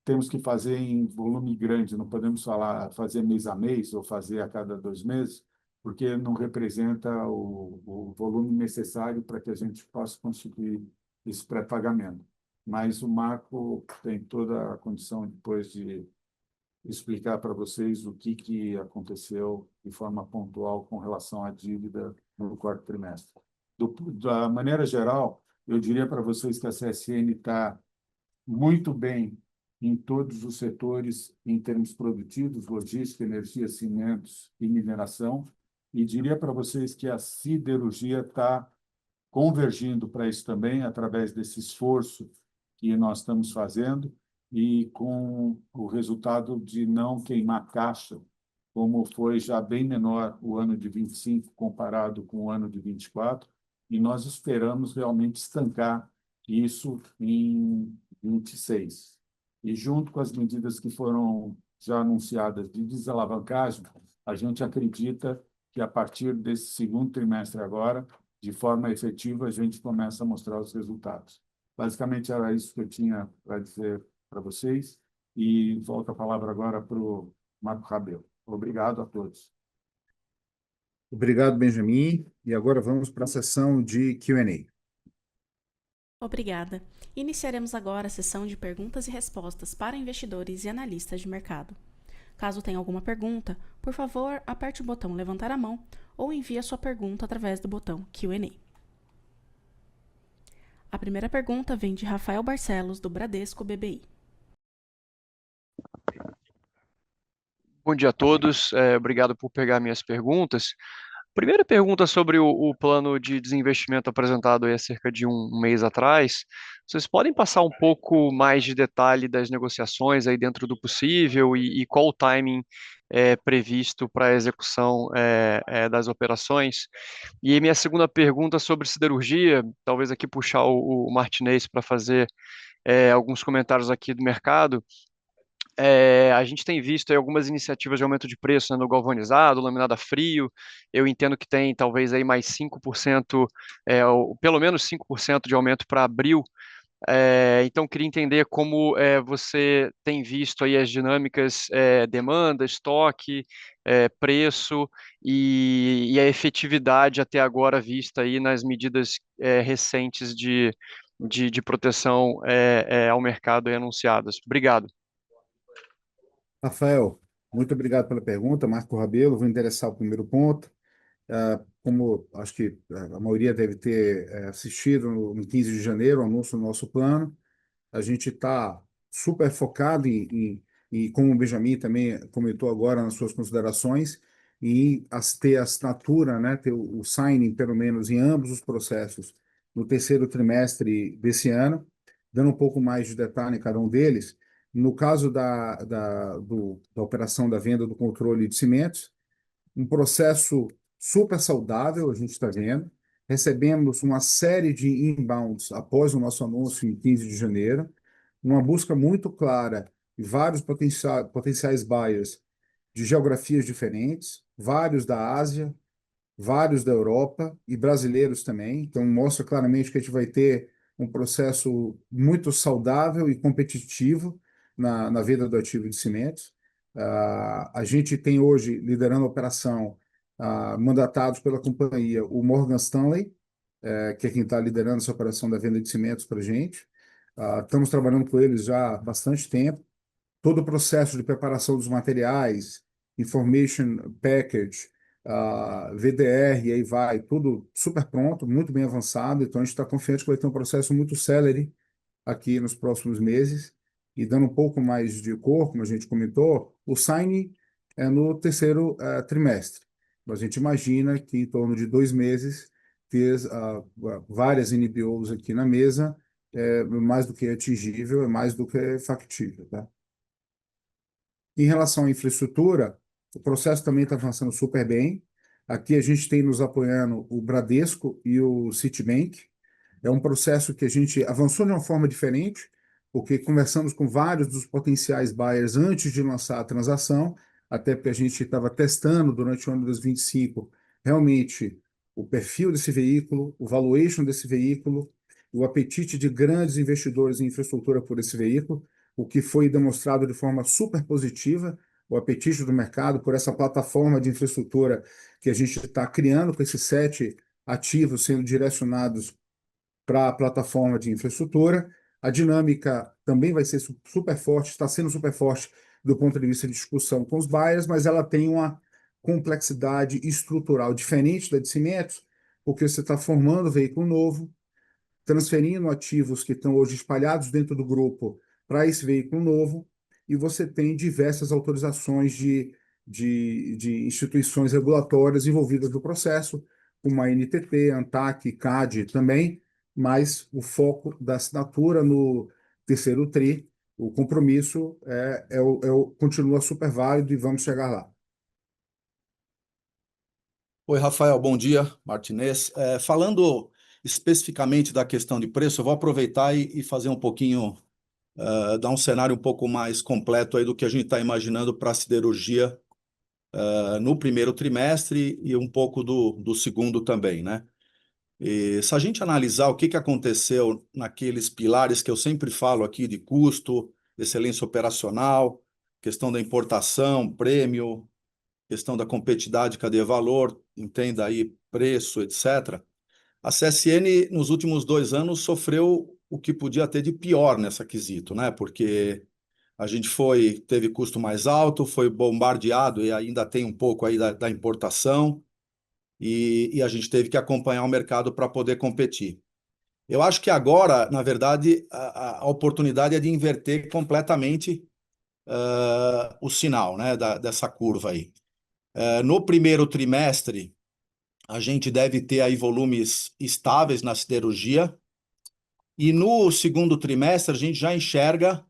Speaker 4: temos que fazer em volume grande, não podemos fazer mês a mês ou fazer a cada 2 meses, porque não representa o volume necessário para que a gente possa constituir esse pré-pagamento. Mas o Marco tem toda a condição depois de explicar para vocês o que aconteceu de forma pontual com relação à dívida no quarto trimestre. Da maneira geral, eu diria para vocês que a CSN está muito bem em todos os setores, em termos produtivos, logística, energia, cimentos e mineração, e diria para vocês que a siderurgia está convergindo para isso também, através desse esforço que nós estamos fazendo, e com o resultado de não queimar caixa, como foi já bem menor o ano de 25 comparado com o ano de 24, e nós esperamos realmente estancar isso em 26. E junto com as medidas que foram já anunciadas de desalavancagem, a gente acredita que a partir desse segundo trimestre agora, de forma efetiva, a gente começa a mostrar os resultados. Basicamente, era isso que eu tinha para dizer para vocês, e volto a palavra agora para o Marco Rabelo. Obrigado a todos.
Speaker 2: Obrigado, Benjamin. E agora vamos para a sessão de Q&A.
Speaker 1: Obrigada. Iniciaremos agora a sessão de perguntas e respostas para investidores e analistas de mercado. Caso tenha alguma pergunta, por favor, aperte o botão levantar a mão ou envie a sua pergunta através do botão Q&A. A primeira pergunta vem de Rafael Barcelos, do Bradesco BBI.
Speaker 5: Bom dia a todos, obrigado por pegar minhas perguntas. Primeira pergunta sobre o plano de desinvestimento apresentado há cerca de um mês atrás. Vocês podem passar um pouco mais de detalhe das negociações aí dentro do possível e qual o timing previsto para a execução das operações? E minha segunda pergunta sobre siderurgia, talvez aqui puxar o Martinez para fazer alguns comentários aqui do mercado. A gente tem visto aí algumas iniciativas de aumento de preço, né, no galvanizado, laminado a frio. Eu entendo que tem talvez aí mais 5%, ou pelo menos 5% de aumento para abril. Então, queria entender como você tem visto aí as dinâmicas, demanda, estoque, preço e a efetividade até agora vista aí nas medidas recentes de proteção ao mercado aí anunciadas. Obrigado.
Speaker 2: Rafael, muito obrigado pela pergunta. Marco Rabelo, vou endereçar o primeiro ponto. Como acho que a maioria deve ter assistido no 15 de janeiro, o anúncio do nosso plano, a gente está super focado e como o Benjamin também comentou agora nas suas considerações, em ter a assinatura, né, ter o signing, pelo menos, em ambos os processos no terceiro trimestre desse ano, dando um pouco mais de detalhe em cada um deles. No caso da operação da venda do controle de cimentos, um processo super saudável, a gente está vendo. Recebemos uma série de inbounds após o nosso anúncio em 15 de janeiro, uma busca muito clara de vários potenciais buyers de geografias diferentes, vários da Ásia, vários da Europa e brasileiros também. Então, mostra claramente que a gente vai ter um processo muito saudável e competitivo na venda do ativo de cimentos. A gente tem hoje, liderando a operação, mandatados pela companhia, o Morgan Stanley, que é quem está liderando essa operação da venda de cimentos para a gente. Estamos trabalhando com eles já há bastante tempo. Todo o processo de preparação dos materiais, Information Package, VDR, e aí vai, tudo super pronto, muito bem avançado. Então, a gente está confiante que vai ter um processo muito célere aqui nos próximos meses. E dando um pouco mais de cor, como a gente comentou, o signing é no terceiro trimestre. A gente imagina que em torno de 2 meses, ter várias NBOs aqui na mesa é mais do que atingível, é mais do que factível, tá? Em relação à infraestrutura, o processo também está avançando super bem. Aqui a gente tem nos apoiando o Bradesco e o Citibank. É um processo que a gente avançou de uma forma diferente, porque conversamos com vários dos potenciais buyers antes de lançar a transação, até porque a gente estava testando durante o ano de 2025 realmente o perfil desse veículo, o valuation desse veículo, o apetite de grandes investidores em infraestrutura por esse veículo, o que foi demonstrado de forma super positiva, o apetite do mercado por essa plataforma de infraestrutura que a gente está criando com esses 7 ativos sendo direcionados para a plataforma de infraestrutura. A dinâmica também vai ser super forte, está sendo super forte do ponto de vista de discussão com os buyers, mas ela tem uma complexidade estrutural diferente da de cimentos, porque você está formando veículo novo, transferindo ativos que estão hoje espalhados dentro do grupo para esse veículo novo, e você tem diversas autorizações de instituições regulatórias envolvidas no processo, como a NTT, ANTAC, CAD também, mas o foco da assinatura no terceiro TRI, o compromisso continua super válido e vamos chegar lá.
Speaker 6: Oi, Rafael, bom dia, Martinez. Falando especificamente da questão de preço, eu vou aproveitar e fazer um pouquinho, dar um cenário um pouco mais completo aí do que a gente está imaginando para a siderurgia no primeiro trimestre e um pouco do segundo também, né? E se a gente analisar o que aconteceu naqueles pilares que eu sempre falo aqui de custo, excelência operacional, questão da importação, prêmio, questão da competitividade, cadeia valor, entenda aí preço, etc. A CSN, nos últimos 2 anos, sofreu o que podia ter de pior nessa quesito, né? Porque a gente teve custo mais alto, foi bombardeado e ainda tem um pouco aí da importação, e a gente teve que acompanhar o mercado para poder competir. Eu acho que agora, na verdade, a oportunidade é de inverter completamente o sinal, né, dessa curva aí. No primeiro trimestre, a gente deve ter aí volumes estáveis na siderurgia, e no segundo trimestre a gente já enxerga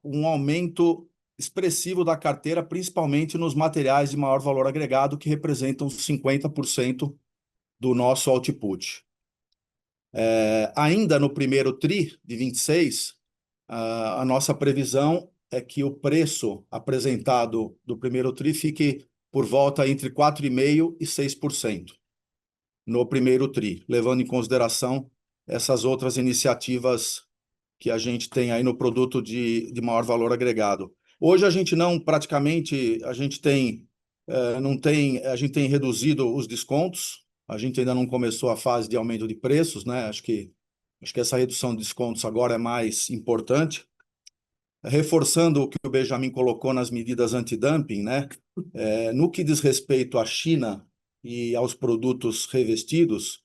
Speaker 6: um aumento expressivo da carteira, principalmente nos materiais de maior valor agregado, que representam 50% do nosso output. Ainda no primeiro TRI de 26, a nossa previsão é que o preço apresentado do primeiro TRI fique por volta entre 4,5% e 6% no primeiro TRI, levando em consideração essas outras iniciativas que a gente tem aí no produto de maior valor agregado. Hoje a gente tem reduzido os descontos, a gente ainda não começou a fase de aumento de preços, né? Acho que essa redução de descontos agora é mais importante. Reforçando o que o Benjamin colocou nas medidas antidumping, né? No que diz respeito à China e aos produtos revestidos,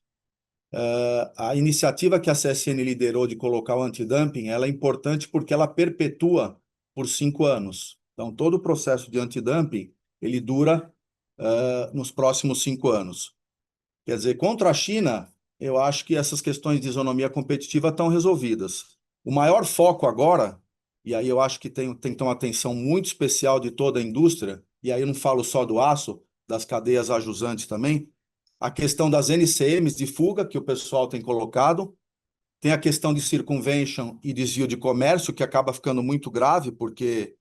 Speaker 6: a iniciativa que a CSN liderou de colocar o antidumping, ela é importante porque ela perpetua por 5 anos. Então, todo o processo de antidumping, ele dura nos próximos 5 anos. Quer dizer, contra a China, eu acho que essas questões de isonomia competitiva estão resolvidas. O maior foco agora, e aí eu acho que tem que ter uma atenção muito especial de toda a indústria, e aí eu não falo só do aço, das cadeias ajusantes também, a questão das NCMs de fuga, que o pessoal tem colocado, tem a questão de circumvention e desvio de comércio, que acaba ficando muito grave, porque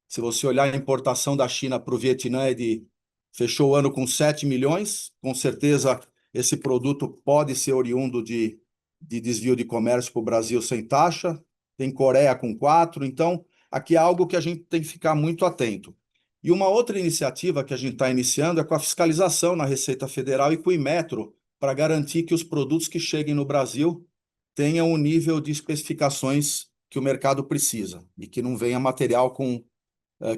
Speaker 6: se você olhar a importação da China para o Vietnã, fechou o ano com 7 milhões, com certeza esse produto pode ser oriundo de desvio de comércio para o Brasil sem taxa, tem Coreia com 4, então aqui é algo que a gente tem que ficar muito atento. E uma outra iniciativa que a gente está iniciando é com a fiscalização na Receita Federal e com o Inmetro, para garantir que os produtos que cheguem no Brasil tenham o nível de especificações que o mercado precisa e que não venha material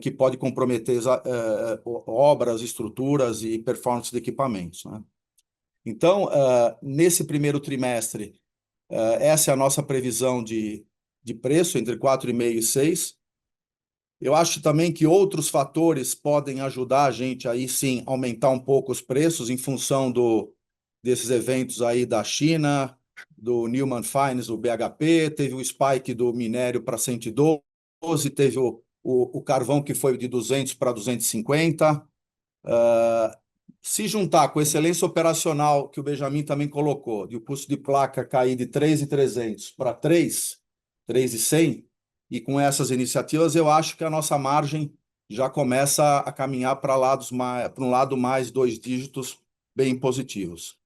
Speaker 6: que pode comprometer obras, estruturas e performance de equipamentos, né? Então, nesse primeiro trimestre, essa é a nossa previsão de preço, entre 4,5% e 6%. Eu acho também que outros fatores podem ajudar a gente aí, sim, aumentar um pouco os preços em função desses eventos aí da China, do Newman Fines, do BHP, teve o spike do minério para 112, teve o carvão que foi de 200 para 250. se juntar com a excelência operacional que o Benjamin também colocou, de o custo de placa cair de 3.300 para 3.100, e com essas iniciativas, eu acho que a nossa margem já começa a caminhar para um lado mais 2 dígitos bem positivos.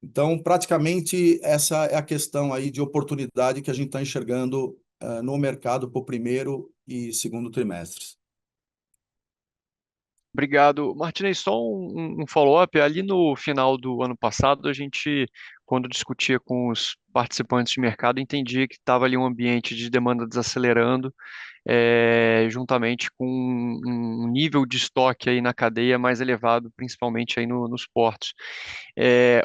Speaker 6: Então, praticamente, essa é a questão aí de oportunidade que a gente está enxergando no mercado para o primeiro e segundo trimestres.
Speaker 5: Obrigado. Martinez, só um follow-up. Ali no final do ano passado, a gente, quando discutia com os participantes de mercado, entendia que estava ali um ambiente de demanda desacelerando, juntamente com um nível de estoque aí na cadeia mais elevado, principalmente aí nos portos.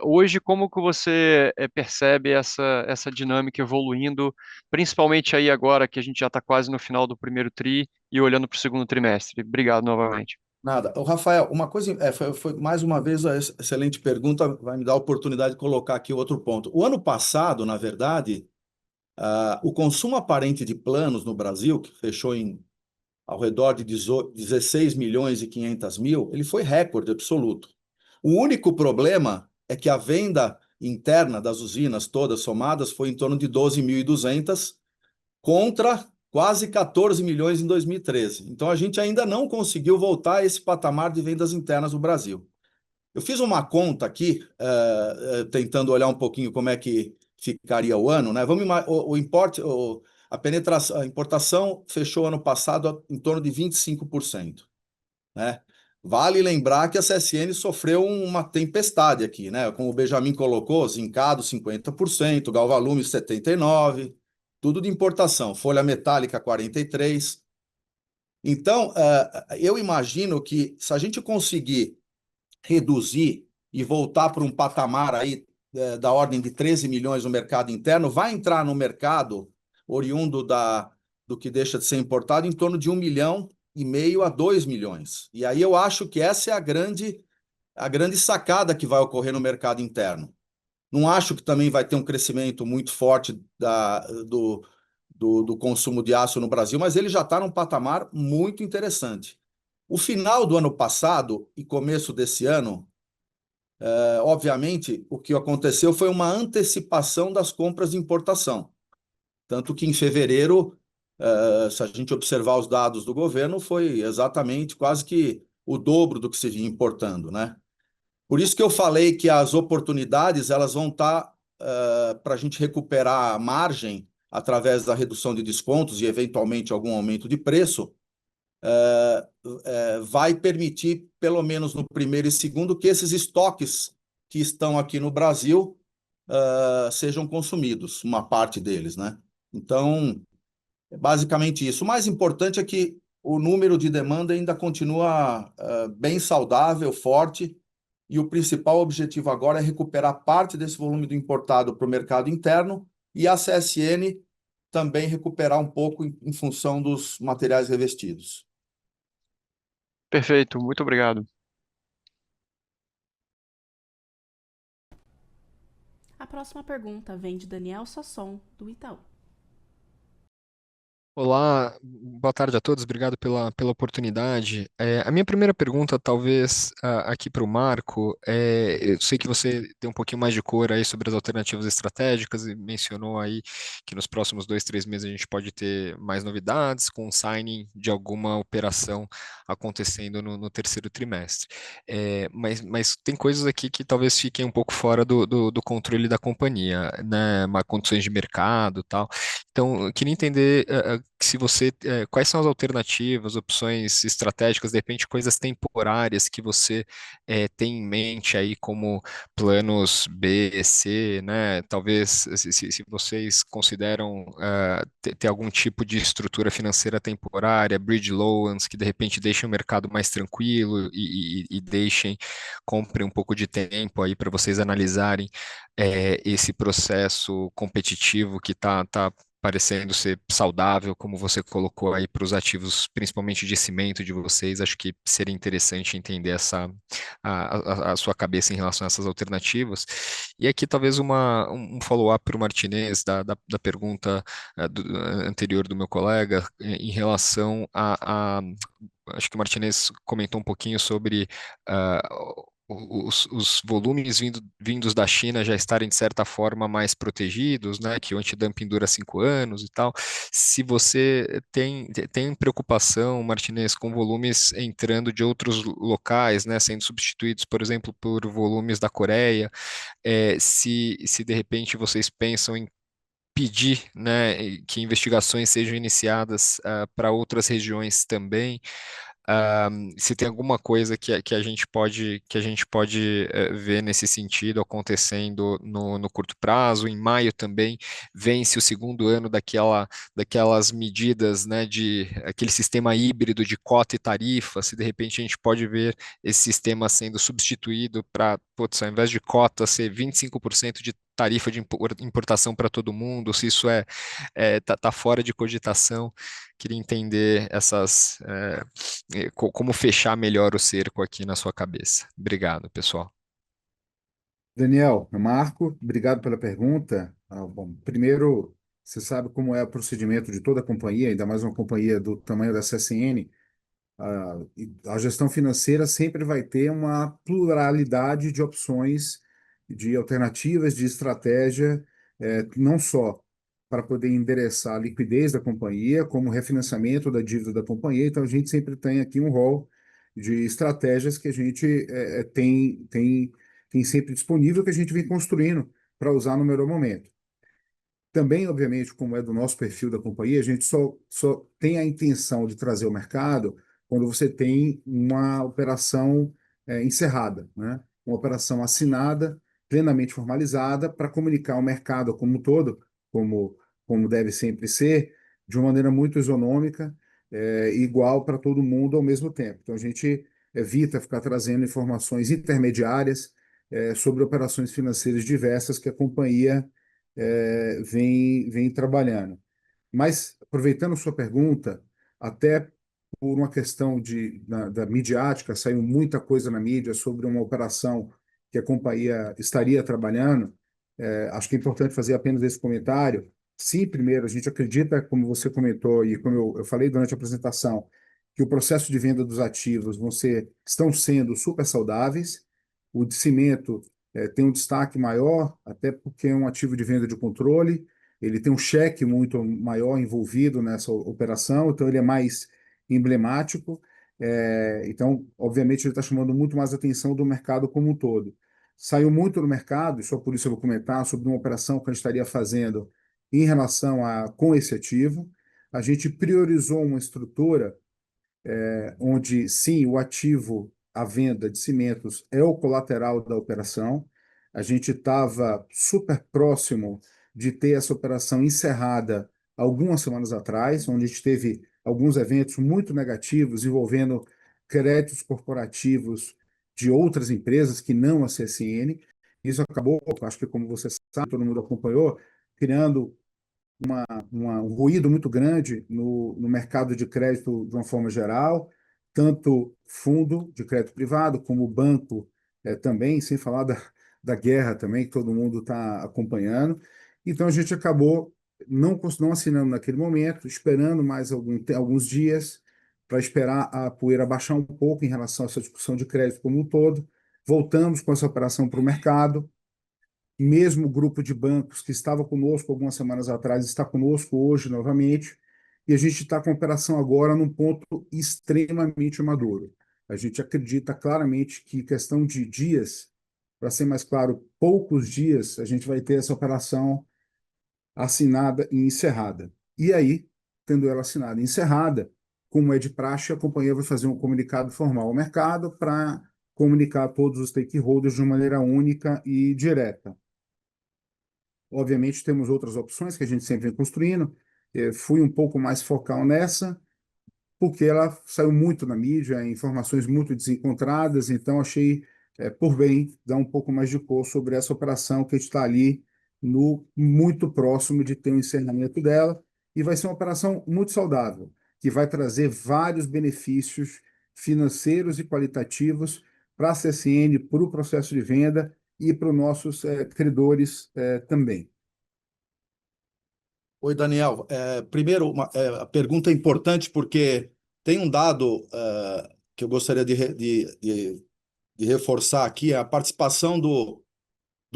Speaker 5: Hoje, como que você percebe essa dinâmica evoluindo, principalmente aí agora que a gente já está quase no final do primeiro tri e olhando para o segundo trimestre? Obrigado novamente.
Speaker 6: Nada. Ô, Rafael, uma coisa, foi mais uma vez uma excelente pergunta, vai me dar a oportunidade de colocar aqui outro ponto. O ano passado, na verdade, o consumo aparente de planos no Brasil, que fechou ao redor de 16 milhões e 500 mil, ele foi recorde absoluto. O único problema é que a venda interna das usinas todas somadas foi em torno de 12.200 contra quase 14 milhões em 2013. Então, a gente ainda não conseguiu voltar a esse patamar de vendas internas no Brasil. Eu fiz uma conta aqui, tentando olhar um pouquinho como é que ficaria o ano, né? A importação fechou ano passado em torno de 25%, né? Vale lembrar que a CSN sofreu uma tempestade aqui, né? Como o Benjamin colocou, Zincado 50%, Galvalume 79%, tudo de importação, folha metálica 43%. Então, eu imagino que se a gente conseguir reduzir e voltar para um patamar aí da ordem de 13 milhões no mercado interno, vai entrar no mercado oriundo do que deixa de ser importado em torno de 1,5 milhão a 2 milhões. E aí eu acho que essa é a grande sacada que vai ocorrer no mercado interno. Não acho que também vai ter um crescimento muito forte do consumo de aço no Brasil, mas ele já está num patamar muito interessante. O final do ano passado e começo desse ano, obviamente, o que aconteceu foi uma antecipação das compras de importação. Tanto que em fevereiro, se a gente observar os dados do governo, foi exatamente quase que o dobro do que se vinha importando, né? Por isso que eu falei que as oportunidades elas vão estar para a gente recuperar a margem através da redução de descontos e, eventualmente, algum aumento de preço, vai permitir, pelo menos no primeiro e segundo, que esses estoques que estão aqui no Brasil sejam consumidos, uma parte deles, né? Então, é basicamente isso. O mais importante é que o número de demanda ainda continua bem saudável, forte, e o principal objetivo agora é recuperar parte desse volume do importado para o mercado interno e a CSN também recuperar um pouco em função dos materiais revestidos.
Speaker 5: Perfeito, muito obrigado.
Speaker 1: A próxima pergunta vem de Daniel Sasson, do Itaú.
Speaker 7: Olá, boa tarde a todos, obrigado pela oportunidade. A minha primeira pergunta, talvez aqui para o Marco, eu sei que você tem um pouquinho mais de cor aí sobre as alternativas estratégicas e mencionou aí que nos próximos 2, 3 meses a gente pode ter mais novidades com o signing de alguma operação acontecendo no terceiro trimestre. Mas tem coisas aqui que talvez fiquem um pouco fora do controle da companhia, né? Condições de mercado e tal. Então, eu queria entender se você, quais são as alternativas, opções estratégicas, de repente coisas temporárias que você tem em mente aí como planos B, C, né? Talvez se vocês consideram ter algum tipo de estrutura financeira temporária, bridge loans, que de repente deixem o mercado mais tranquilo e deixem, comprem um pouco de tempo aí para vocês analisarem esse processo competitivo que está parecendo ser saudável, como você colocou aí para os ativos, principalmente de cimento de vocês. Acho que seria interessante entender a sua cabeça em relação a essas alternativas. E aqui talvez um follow-up para o Martinez da pergunta anterior do meu colega em relação acho que o Martinez comentou um pouquinho sobre os volumes vindos da China já estarem, de certa forma, mais protegidos, né, que o antidumping dura 5 anos e tal. Se você tem preocupação, Martinez, com volumes entrando de outros locais, né, sendo substituídos, por exemplo, por volumes da Coreia, se de repente vocês pensam em pedir, né, que investigações sejam iniciadas para outras regiões também. Se tem alguma coisa que a gente pode ver nesse sentido acontecendo no curto prazo. Em maio também vence o segundo ano daquelas medidas, né, de aquele sistema híbrido de cota e tarifa. Se de repente a gente pode ver esse sistema sendo substituído para, putz, ao invés de cota ser 25% de tarifa de importação para todo mundo, se isso tá fora de cogitação. Queria entender como fechar melhor o cerco aqui na sua cabeça. Obrigado, pessoal.
Speaker 2: Daniel, Marco, obrigado pela pergunta. Bom, primeiro, você sabe como é o procedimento de toda a companhia, ainda mais uma companhia do tamanho da CSN. E a gestão financeira sempre vai ter uma pluralidade de opções, de alternativas, de estratégia, não só para poder endereçar a liquidez da companhia, como o refinanciamento da dívida da companhia. Então, a gente sempre tem aqui um rol de estratégias que a gente tem sempre disponível, que a gente vem construindo para usar no melhor momento. Também, obviamente, como é do nosso perfil da companhia, a gente só tem a intenção de trazer o mercado quando você tem uma operação encerrada, né? Uma operação assinada, plenamente formalizada, para comunicar ao mercado como um todo, como, como deve sempre ser, de uma maneira muito isonômica, igual para todo mundo ao mesmo tempo. Então, a gente evita ficar trazendo informações intermediárias sobre operações financeiras diversas que a companhia vem trabalhando. Mas, aproveitando sua pergunta, até por uma questão da midiática, saiu muita coisa na mídia sobre uma operação que a companhia estaria trabalhando. Acho que é importante fazer apenas esse comentário. Sim, primeiro, a gente acredita, como você comentou e como eu falei durante a apresentação, que o processo de venda dos ativos estão sendo super saudáveis. O de cimento tem um destaque maior, até porque é um ativo de venda de controle, ele tem um cheque muito maior envolvido nessa operação, então ele é mais emblemático. Então, obviamente, ele está chamando muito mais atenção do mercado como um todo. Saiu muito no mercado, e só por isso eu vou comentar sobre uma operação que a gente estaria fazendo em relação com esse ativo. A gente priorizou uma estrutura onde, sim, o ativo, a venda de cimentos é o colateral da operação. A gente estava super próximo de ter essa operação encerrada algumas semanas atrás, onde a gente teve alguns eventos muito negativos envolvendo créditos corporativos de outras empresas que não a CSN. Isso acabou, acho que como você sabe, todo mundo acompanhou, criando um ruído muito grande no mercado de crédito de uma forma geral, tanto fundo de crédito privado como banco também, sem falar da guerra também, que todo mundo está acompanhando. Então, a gente acabou não assinando naquele momento, esperando mais alguns dias para esperar a poeira baixar um pouco em relação a essa discussão de crédito como um todo. Voltamos com essa operação para o mercado. Mesmo o grupo de bancos que estava conosco algumas semanas atrás está conosco hoje novamente, e a gente está com a operação agora num ponto extremamente maduro. A gente acredita claramente que, questão de dias, para ser mais claro, poucos dias, a gente vai ter essa operação assinada e encerrada. E aí, tendo ela assinada e encerrada, como é de praxe, a companhia vai fazer um comunicado formal ao mercado para comunicar a todos os stakeholders de uma maneira única e direta. Obviamente, temos outras opções que a gente sempre vem construindo. Fui um pouco mais focal nessa, porque ela saiu muito na mídia, informações muito desencontradas, então achei por bem dar um pouco mais de cor sobre essa operação que está ali muito próximo de ter um encerramento dela, e vai ser uma operação muito saudável, que vai trazer vários benefícios financeiros e qualitativos para a CSN, para o processo de venda e para os nossos credores também.
Speaker 6: Oi, Daniel. Primeiro, a pergunta é importante porque tem um dado que eu gostaria de reforçar aqui, a participação do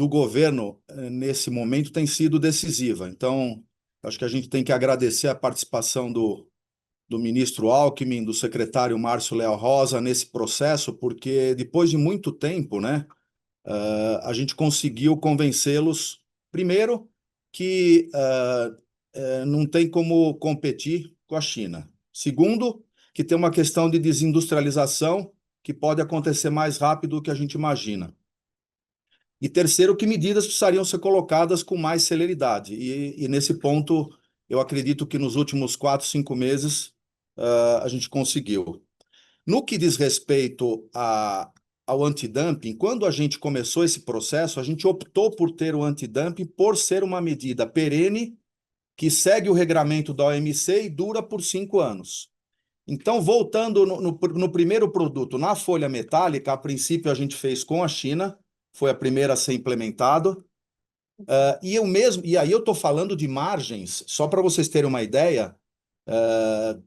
Speaker 6: governo nesse momento tem sido decisiva. Então, acho que a gente tem que agradecer a participação do ministro Alckmin, do secretário Márcio Leal Rosa nesse processo, porque depois de muito tempo, né, a gente conseguiu convencê-los, primeiro, que não tem como competir com a China. Segundo, que tem uma questão de desindustrialização que pode acontecer mais rápido do que a gente imagina. E terceiro, que medidas precisariam ser colocadas com mais celeridade. E nesse ponto, eu acredito que nos últimos 4, 5 meses a gente conseguiu. No que diz respeito ao antidumping, quando a gente começou esse processo, a gente optou por ter o antidumping por ser uma medida perene que segue o regramento da OMC e dura por 5 anos. Então, voltando no primeiro produto, na folha metálica, a princípio a gente fez com a China, foi a primeira a ser implementado. E aí eu estou falando de margens, só para vocês terem uma ideia,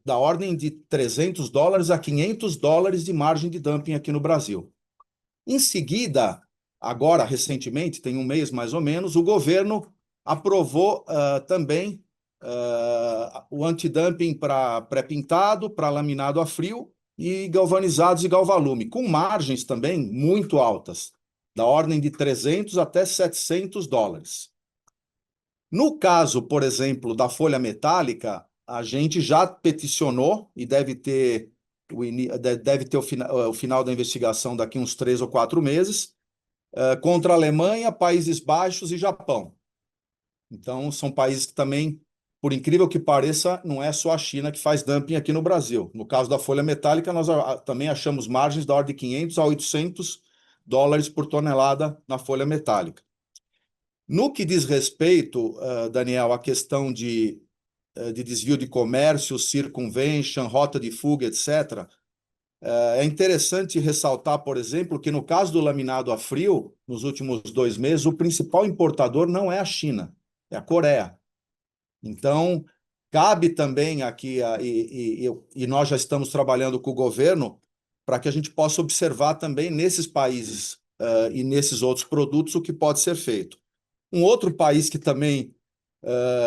Speaker 6: da ordem de $300 a $500 de margem de dumping aqui no Brasil. Em seguida, agora, recentemente, tem um mês mais ou menos, o governo aprovou também o antidumping para pré-pintado, para laminado a frio e galvanizados e galvalume, com margens também muito altas, da ordem de $300 até $700. No caso, por exemplo, da folha metálica, a gente já peticionou e deve ter o final da investigação daqui uns 3 ou 4 meses, contra a Alemanha, Países Baixos e Japão. Então, são países que também, por incrível que pareça, não é só a China que faz dumping aqui no Brasil. No caso da folha metálica, nós também achamos margens da ordem de $500 a $800 por tonelada na folha metálica. No que diz respeito, Daniel, à questão de desvio de comércio, circumvention, rota de fuga, etc., é interessante ressaltar, por exemplo, que no caso do laminado a frio, nos últimos 2 meses, o principal importador não é a China, é a Coreia. Então, cabe também aqui, e nós já estamos trabalhando com o governo, para que a gente possa observar também nesses países e nesses outros produtos o que pode ser feito. Um outro país que também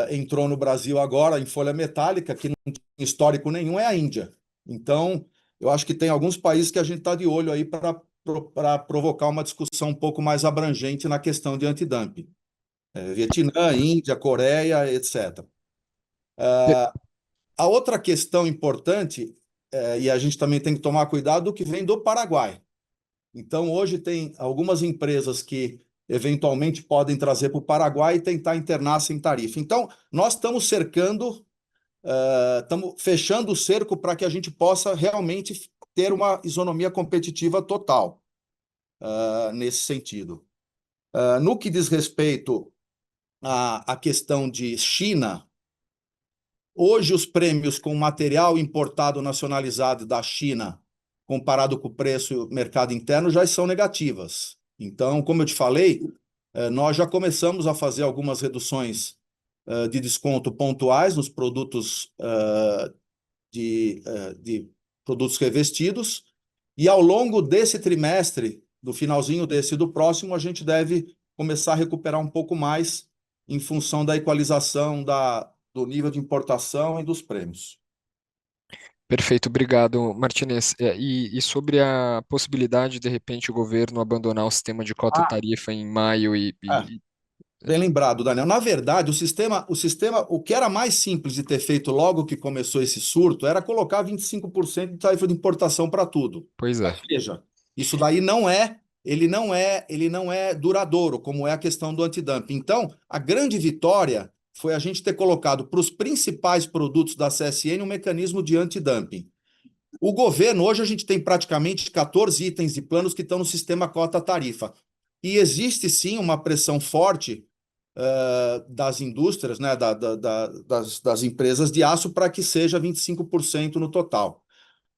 Speaker 6: entrou no Brasil agora em folha metálica, que não tem histórico nenhum, é a Índia. Então, eu acho que tem alguns países que a gente está de olho aí para provocar uma discussão um pouco mais abrangente na questão de antidumping. Vietnã, Índia, Coreia, etc. A outra questão importante, e a gente também tem que tomar cuidado, do que vem do Paraguai. Então, hoje tem algumas empresas que eventualmente podem trazer para o Paraguai e tentar internar sem tarifa. Então, nós estamos estamos fechando o cerco para que a gente possa realmente ter uma isonomia competitiva total nesse sentido. No que diz respeito à questão de China, hoje os prêmios com material importado nacionalizado da China, comparado com o preço mercado interno, já são negativas. Então, como eu te falei, nós já começamos a fazer algumas reduções de desconto pontuais nos produtos de produtos revestidos, e ao longo desse trimestre, do finalzinho desse e do próximo, a gente deve começar a recuperar um pouco mais em função da equalização do nível de importação e dos prêmios.
Speaker 7: Perfeito, obrigado, Martinez. E sobre a possibilidade, de repente, o governo abandonar o sistema de cota-tarifa em maio
Speaker 6: Bem lembrado, Daniel. Na verdade, o que era mais simples de ter feito logo que começou esse surto era colocar 25% de tarifa de importação para tudo.
Speaker 7: Pois é.
Speaker 6: Ou seja, isso daí ele não é duradouro, como é a questão do antidumping. Então, a grande vitória foi a gente ter colocado para os principais produtos da CSN um mecanismo de antidumping. O governo, hoje a gente tem praticamente 14 itens de planos que estão no sistema cota-tarifa. E existe sim uma pressão forte das indústrias, né, das empresas de aço para que seja 25% no total.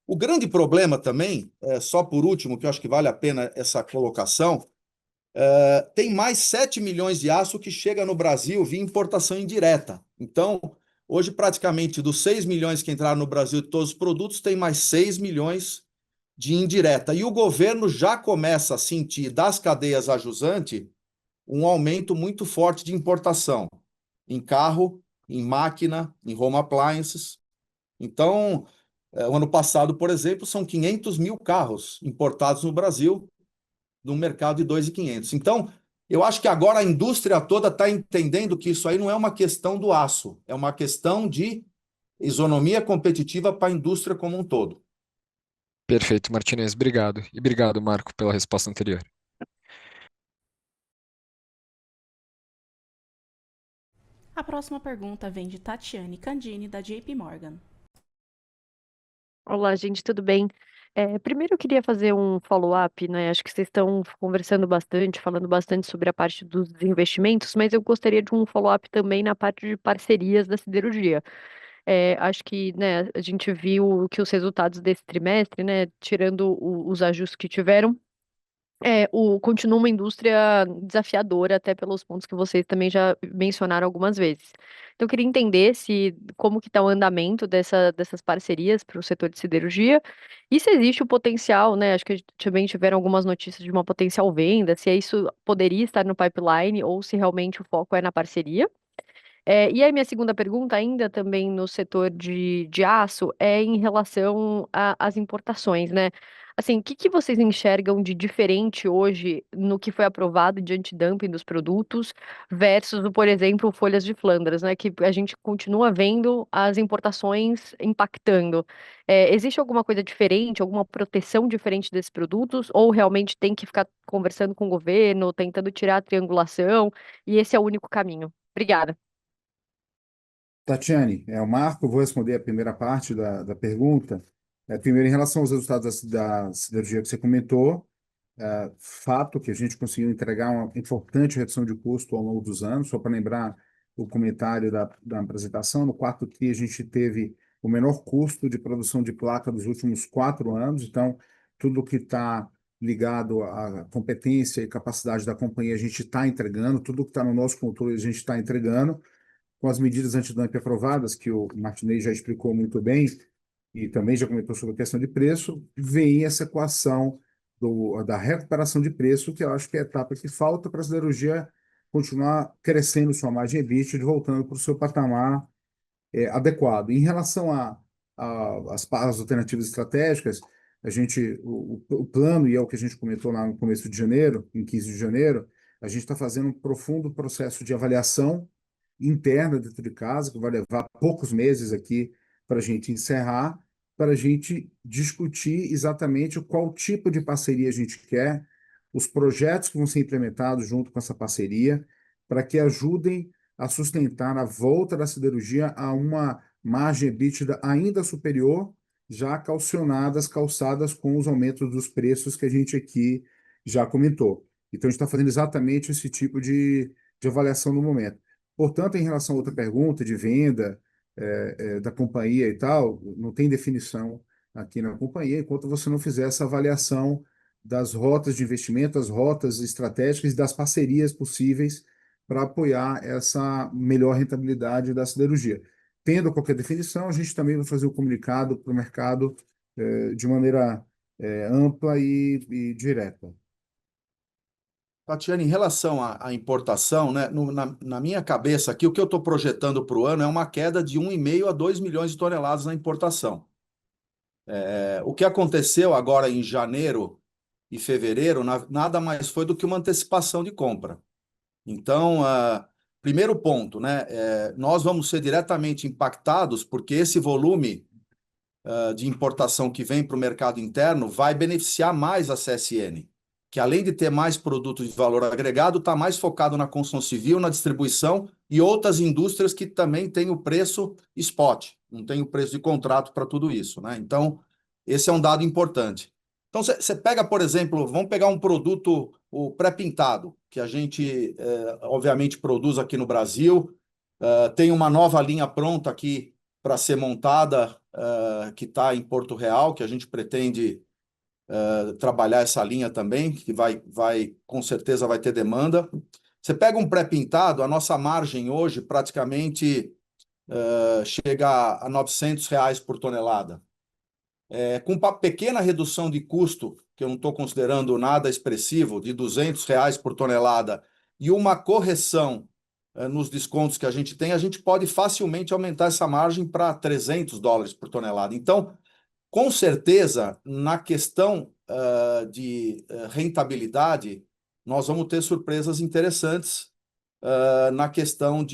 Speaker 6: O grande problema também, só por último, que eu acho que vale a pena essa colocação, tem mais 7 milhões de aço que chega no Brasil via importação indireta. Então, hoje praticamente dos 6 milhões que entraram no Brasil de todos os produtos, tem mais 6 milhões de indireta. E o governo já começa a sentir das cadeias a jusante um aumento muito forte de importação em carro, em máquina, em home appliances. Então, o ano passado, por exemplo, são 500 mil carros importados no Brasil, num mercado de 2.500. Então, eu acho que agora a indústria toda está entendendo que isso aí não é uma questão do aço, é uma questão de isonomia competitiva para a indústria como um todo.
Speaker 7: Perfeito, Martinez, obrigado. E obrigado, Marco, pela resposta anterior.
Speaker 1: A próxima pergunta vem de Tatiane Candini, da JP Morgan.
Speaker 8: Olá, gente, tudo bem? Primeiro eu queria fazer um follow-up, né? Acho que vocês estão conversando bastante, falando bastante sobre a parte dos investimentos, mas eu gostaria de um follow-up também na parte de parcerias da siderurgia. Acho que, né, a gente viu que os resultados desse trimestre, né, tirando os ajustes que tiveram, continua uma indústria desafiadora, até pelos pontos que vocês também já mencionaram algumas vezes. Então, eu queria entender como que está o andamento dessas parcerias para o setor de siderurgia e se existe o potencial, né? Acho que a gente também tiveram algumas notícias de uma potencial venda, se isso poderia estar no pipeline ou se realmente o foco é na parceria. E aí, minha segunda pergunta, ainda também no setor de aço, é em relação às importações, né? Assim, o que que vocês enxergam de diferente hoje no que foi aprovado de antidumping dos produtos versus, por exemplo, folhas de Flandres, né? Que a gente continua vendo as importações impactando. Existe alguma coisa diferente, alguma proteção diferente desses produtos? Ou realmente tem que ficar conversando com o governo, tentando tirar a triangulação, e esse é o único caminho? Obrigada.
Speaker 2: Tatiane, é o Marco, eu vou responder a primeira parte da pergunta. Primeiro, em relação aos resultados da siderurgia que você comentou, fato que a gente conseguiu entregar uma importante redução de custo ao longo dos anos. Só para lembrar o comentário da apresentação, no quarto TRI a gente teve o menor custo de produção de placa dos últimos 4 anos. Então, tudo que está ligado à competência e capacidade da companhia, a gente está entregando, tudo que está no nosso controle, a gente está entregando. Com as medidas antidumping aprovadas, que o Martinez já explicou muito bem, e também já comentou sobre a questão de preço, vem essa equação da recuperação de preço, que eu acho que é a etapa que falta para a siderurgia continuar crescendo sua margem EBITDA, voltando para o seu patamar adequado. Em relação às alternativas estratégicas, o plano, e é o que a gente comentou lá no começo de janeiro, em 15 de janeiro, a gente está fazendo um profundo processo de avaliação interna dentro de casa, que vai levar poucos meses aqui para a gente encerrar, para a gente discutir exatamente qual tipo de parceria a gente quer, os projetos que vão ser implementados junto com essa parceria, para que ajudem a sustentar a volta da siderurgia a uma margem EBITDA ainda superior, já calçadas com os aumentos dos preços que a gente aqui já comentou. Então, a gente está fazendo exatamente esse tipo de avaliação no momento. Portanto, em relação a outra pergunta de venda da companhia e tal, não tem definição aqui na companhia, enquanto você não fizer essa avaliação das rotas de investimento, as rotas estratégicas e das parcerias possíveis para apoiar essa melhor rentabilidade da siderurgia. Tendo qualquer definição, a gente também vai fazer o comunicado para o mercado de maneira ampla e direta.
Speaker 6: Tatiana, em relação à importação, né, na minha cabeça aqui, o que eu estou projetando para o ano é uma queda de 1,5 a 2 milhões de toneladas na importação. O que aconteceu agora em janeiro e fevereiro nada mais foi do que uma antecipação de compra. Então, primeiro ponto, né, nós vamos ser diretamente impactados porque esse volume de importação que vem para o mercado interno vai beneficiar mais a CSN, que além de ter mais produtos de valor agregado, está mais focado na construção civil, na distribuição e outras indústrias que também têm o preço spot, não tem o preço de contrato para tudo isso, né? Então, esse é um dado importante. Então, você pega, por exemplo, vamos pegar um produto, o pré-pintado, que a gente, obviamente, produz aqui no Brasil, tem uma nova linha pronta aqui para ser montada, que está em Porto Real, que a gente pretende trabalhar essa linha também, que com certeza vai ter demanda. Você pega um pré-pintado, a nossa margem hoje praticamente chega a R$ 900 por tonelada. com uma pequena redução de custo, que eu não estou considerando nada expressivo, de R$ 200 por tonelada, e uma correção nos descontos que a gente tem, a gente pode facilmente aumentar essa margem para $300 por tonelada. Então, com certeza, na questão de rentabilidade, nós vamos ter surpresas interessantes na questão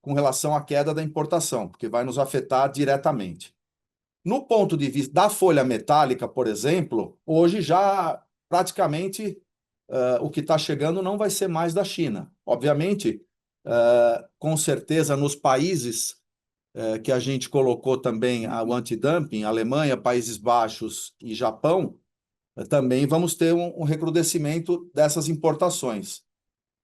Speaker 6: com relação à queda da importação, porque vai nos afetar diretamente. No ponto de vista da folha metálica, por exemplo, hoje já praticamente o que está chegando não vai ser mais da China. Obviamente, com certeza, nos países que a gente colocou também o antidumping, Alemanha, Países Baixos e Japão, também vamos ter um recrudescimento dessas importações.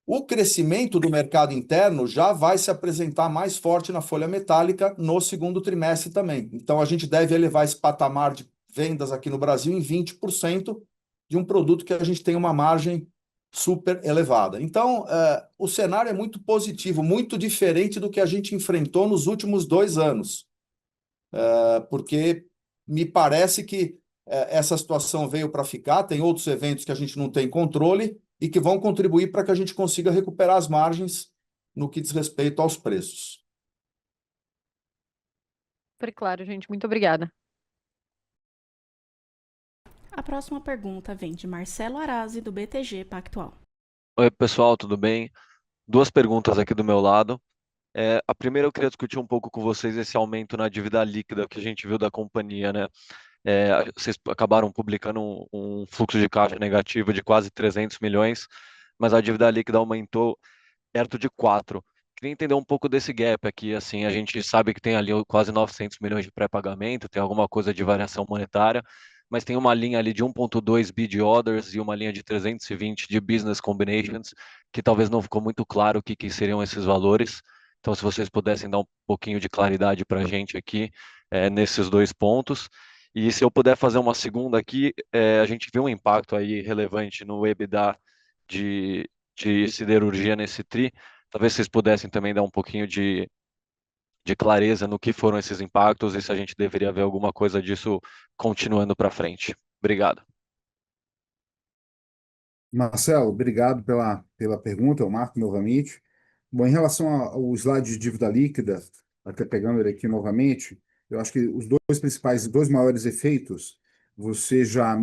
Speaker 6: O crescimento do mercado interno já vai se apresentar mais forte na folha metálica no segundo trimestre também. Então, a gente deve elevar esse patamar de vendas aqui no Brasil em 20% de um produto que a gente tem uma margem super elevada. Então, o cenário é muito positivo, muito diferente do que a gente enfrentou nos últimos 2 anos, porque me parece que essa situação veio para ficar, tem outros eventos que a gente não tem controle e que vão contribuir para que a gente consiga recuperar as margens no que diz respeito aos preços.
Speaker 8: Super claro, gente. Muito obrigada.
Speaker 1: A próxima pergunta vem de Marcelo Arazi, do BTG Pactual.
Speaker 5: Oi, pessoal, tudo bem? 2 perguntas aqui do meu lado. A primeira eu queria discutir um pouco com vocês esse aumento na dívida líquida que a gente viu da companhia, né? Vocês acabaram publicando um fluxo de caixa negativo de quase 300 milhões, mas a dívida líquida aumentou perto de 4. Queria entender um pouco desse gap aqui, assim, a gente sabe que tem ali quase 900 milhões de pré-pagamento, tem alguma coisa de variação monetária, mas tem uma linha ali de 1,2 bi de orders e uma linha de 320 de business combinations, que talvez não ficou muito claro o que seriam esses valores. Então, se vocês pudessem dar um pouquinho de claridade para a gente aqui, nesses 2 pontos. E se eu puder fazer uma segunda aqui, a gente viu um impacto aí relevante no EBITDA de siderurgia nesse TRI. Talvez vocês pudessem também dar um pouquinho de clareza no que foram esses impactos e se a gente deveria ver alguma coisa disso continuando para frente. Obrigado.
Speaker 2: Marcelo, obrigado pela pergunta, eu marco novamente. Bom, em relação ao slide de dívida líquida, até pegando ele aqui novamente, eu acho que os dois maiores efeitos, você já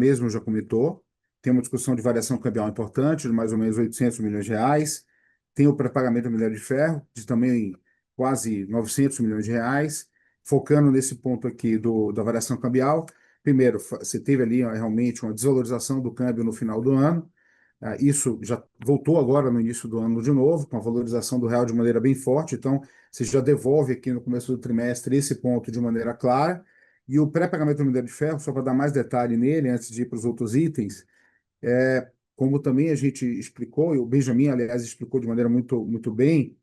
Speaker 2: comentou. Tem uma discussão de variação cambial importante, de mais ou menos 800 milhões de reais. Tem o pré-pagamento do minério de ferro, de também quase 900 milhões de reais. Focando nesse ponto aqui da variação cambial, primeiro, você teve ali realmente uma desvalorização do câmbio no final do ano. Isso já voltou agora no início do ano de novo, com a valorização do real de maneira bem forte. Então, você já devolve aqui no começo do trimestre esse ponto de maneira clara. E o pré-pagamento do minério de ferro, só para dar mais detalhe nele, antes de ir para os outros itens, como também a gente explicou, e o Benjamin, aliás, explicou de maneira muito, muito bem,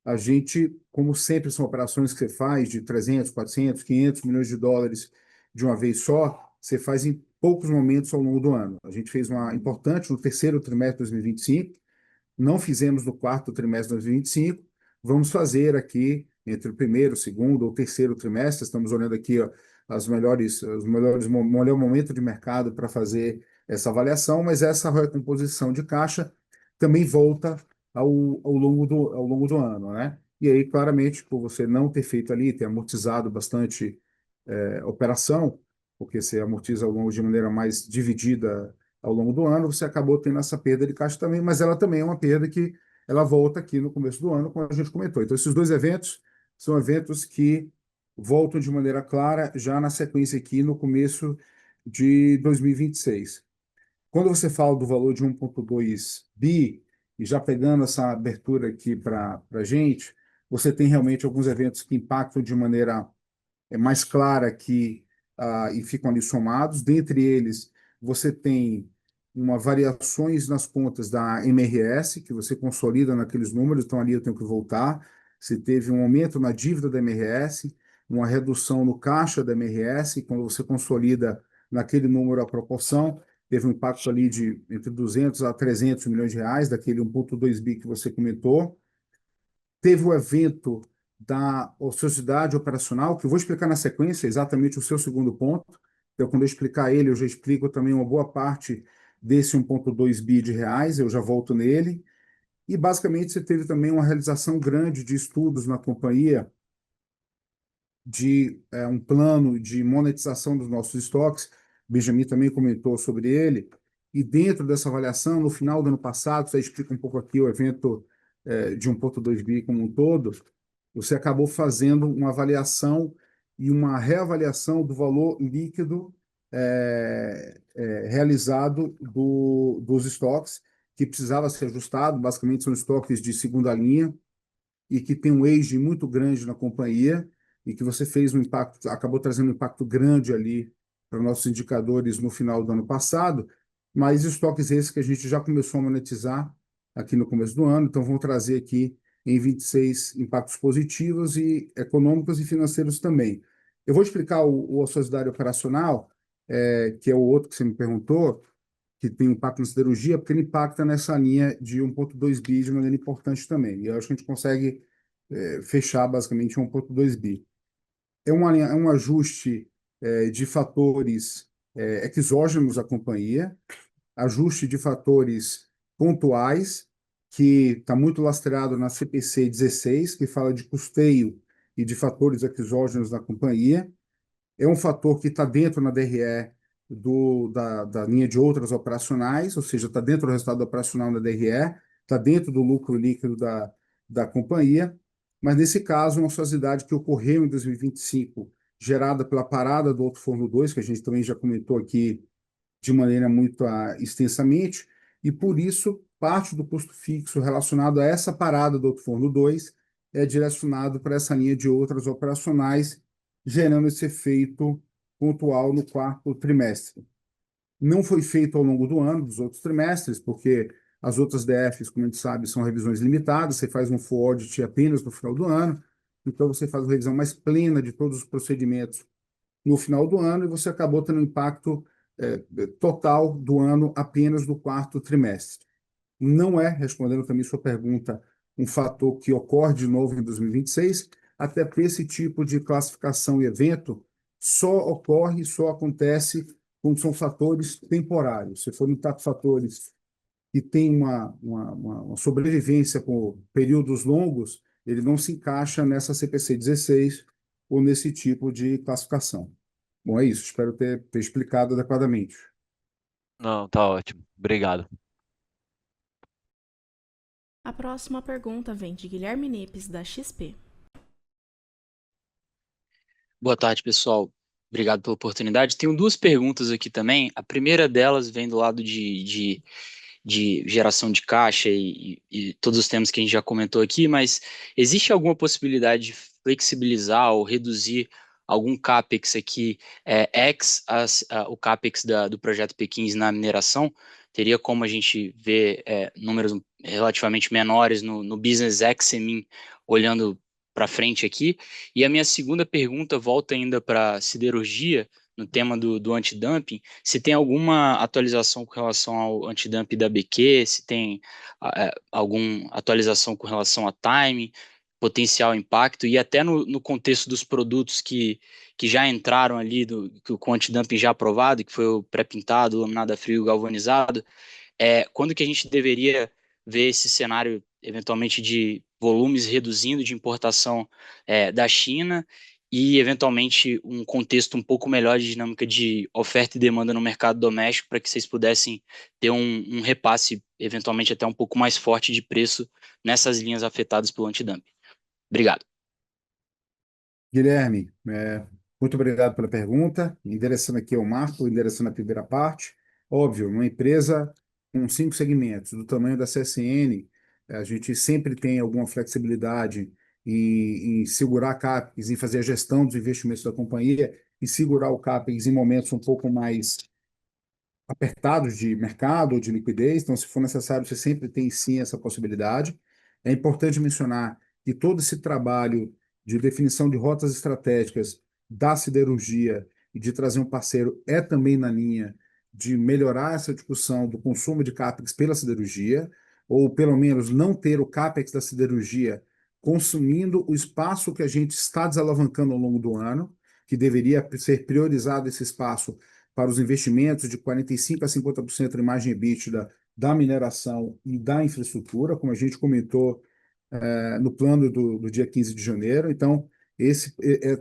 Speaker 2: a gente, como sempre, são operações que você faz de 300, 400, 500 milhões de dólares de uma vez só, você faz em poucos momentos ao longo do ano. A gente fez uma importante no terceiro trimestre de 2025, não fizemos no quarto trimestre de 2025, vamos fazer aqui entre o primeiro, segundo ou terceiro trimestre, estamos olhando aqui ó, o melhor momento de mercado para fazer essa avaliação, mas essa recomposição de caixa também volta ao longo do ano, né? E aí, claramente, por você não ter feito ali, ter amortizado bastante operação, porque você amortiza ao longo de maneira mais dividida ao longo do ano, você acabou tendo essa perda de caixa também, mas ela também é uma perda que ela volta aqui no começo do ano, como a gente comentou. Então, esses 2 eventos são eventos que voltam de maneira clara já na sequência aqui no começo de 2026. Quando você fala do valor de 1,2 bi, e já pegando essa abertura aqui para a gente, você tem realmente alguns eventos que impactam de maneira mais clara aqui e ficam ali somados. Dentre eles, você tem variações nas contas da MRS, que você consolida naqueles números, então ali eu tenho que voltar. Você teve um aumento na dívida da MRS, uma redução no caixa da MRS, quando você consolida naquele número a proporção, teve um impacto ali de entre 200 a 300 milhões de reais, daquele 1,2 bi que você comentou. Teve o evento da ociosidade operacional, que eu vou explicar na sequência exatamente o seu segundo ponto. Então, quando eu explicar ele, eu já explico também uma boa parte desse 1,2 bi de reais, eu já volto nele. E, basicamente, você teve também uma realização grande de estudos na companhia, de um plano de monetização dos nossos estoques. Benjamin também comentou sobre ele. E dentro dessa avaliação, no final do ano passado, você explica um pouco aqui o evento de 1,2 bi como um todo, você acabou fazendo uma avaliação e uma reavaliação do valor líquido realizado dos estoques, que precisava ser ajustado. Basicamente, são estoques de segunda linha, e que tem um age muito grande na companhia, e que você fez um impacto, acabou trazendo um impacto grande ali para nossos indicadores no final do ano passado, mas estoques esses que a gente já começou a monetizar aqui no começo do ano, então vão trazer aqui em 26 impactos positivos e econômicos e financeiros também. Eu vou explicar o ociosidade operacional, que é o outro que você me perguntou, que tem um impacto na siderurgia, porque ele impacta nessa linha de 1,2 bi de maneira importante também. E eu acho que a gente consegue fechar basicamente 1,2 bi. É um ajuste de fatores exógenos à companhia, ajuste de fatores pontuais, que está muito lastreado na CPC 16, que fala de custeio e de fatores exógenos na companhia. É um fator que está dentro na DRE da linha de outras operacionais, ou seja, está dentro do resultado operacional da DRE, está dentro do lucro líquido da companhia, mas nesse caso, uma ociosidade que ocorreu em 2025, gerada pela parada do Outro Forno 2, que a gente também já comentou aqui de maneira muito extensamente, e por isso parte do custo fixo relacionado a essa parada do Outro Forno 2 é direcionado para essa linha de outras operacionais, gerando esse efeito pontual no quarto trimestre. Não foi feito ao longo do ano, dos outros trimestres, porque as outras DFs, como a gente sabe, são revisões limitadas, você faz um full audit apenas no final do ano, então você faz uma revisão mais plena de todos os procedimentos no final do ano, e você acabou tendo um impacto total do ano apenas no quarto trimestre. Não é, respondendo também sua pergunta, um fator que ocorre de novo em 2026, até porque esse tipo de classificação e evento só ocorre, só acontece quando são fatores temporários. Se forem fatores que têm uma sobrevivência por períodos longos, ele não se encaixa nessa CPC 16 ou nesse tipo de classificação. Bom, é isso. Espero ter explicado adequadamente.
Speaker 9: Não, tá ótimo. Obrigado.
Speaker 1: A próxima pergunta vem de Guilherme Nipes, da XP.
Speaker 10: Boa tarde, pessoal. Obrigado pela oportunidade. Tenho duas perguntas aqui também. A primeira delas vem do lado de geração de caixa e todos os temas que a gente já comentou aqui, mas existe alguma possibilidade de flexibilizar ou reduzir algum CAPEX aqui, o CAPEX do projeto P15 na mineração? Teria como a gente ver números relativamente menores no Business Ex-Semin, olhando para frente aqui? E a minha segunda pergunta volta ainda para siderurgia, no tema do antidumping, se tem alguma atualização com relação ao antidumping da BQ, se tem alguma atualização com relação a time, potencial impacto, e até no contexto dos produtos que já entraram ali, com antidumping já aprovado, que foi o pré-pintado, laminado a frio, galvanizado, quando que a gente deveria ver esse cenário, eventualmente, de volumes reduzindo de importação da China e, eventualmente, um contexto um pouco melhor de dinâmica de oferta e demanda no mercado doméstico, para que vocês pudessem ter um repasse, eventualmente, até um pouco mais forte de preço nessas linhas afetadas pelo antidumping? Obrigado.
Speaker 2: Guilherme, muito obrigado pela pergunta. Endereçando aqui ao Marco, endereçando a primeira parte. Óbvio, uma empresa com 5 segmentos, do tamanho da CSN, a gente sempre tem alguma flexibilidade em segurar CAPEX, em fazer a gestão dos investimentos da companhia e segurar o CAPEX em momentos um pouco mais apertados de mercado ou de liquidez. Então, se for necessário, você sempre tem sim essa possibilidade. É importante mencionar que todo esse trabalho de definição de rotas estratégicas da siderurgia e de trazer um parceiro é também na linha de melhorar essa discussão do consumo de CAPEX pela siderurgia, ou pelo menos não ter o CAPEX da siderurgia consumindo o espaço que a gente está desalavancando ao longo do ano, que deveria ser priorizado esse espaço para os investimentos de 45% a 50% em margem EBITDA da mineração e da infraestrutura, como a gente comentou no plano do dia 15 de janeiro. Então,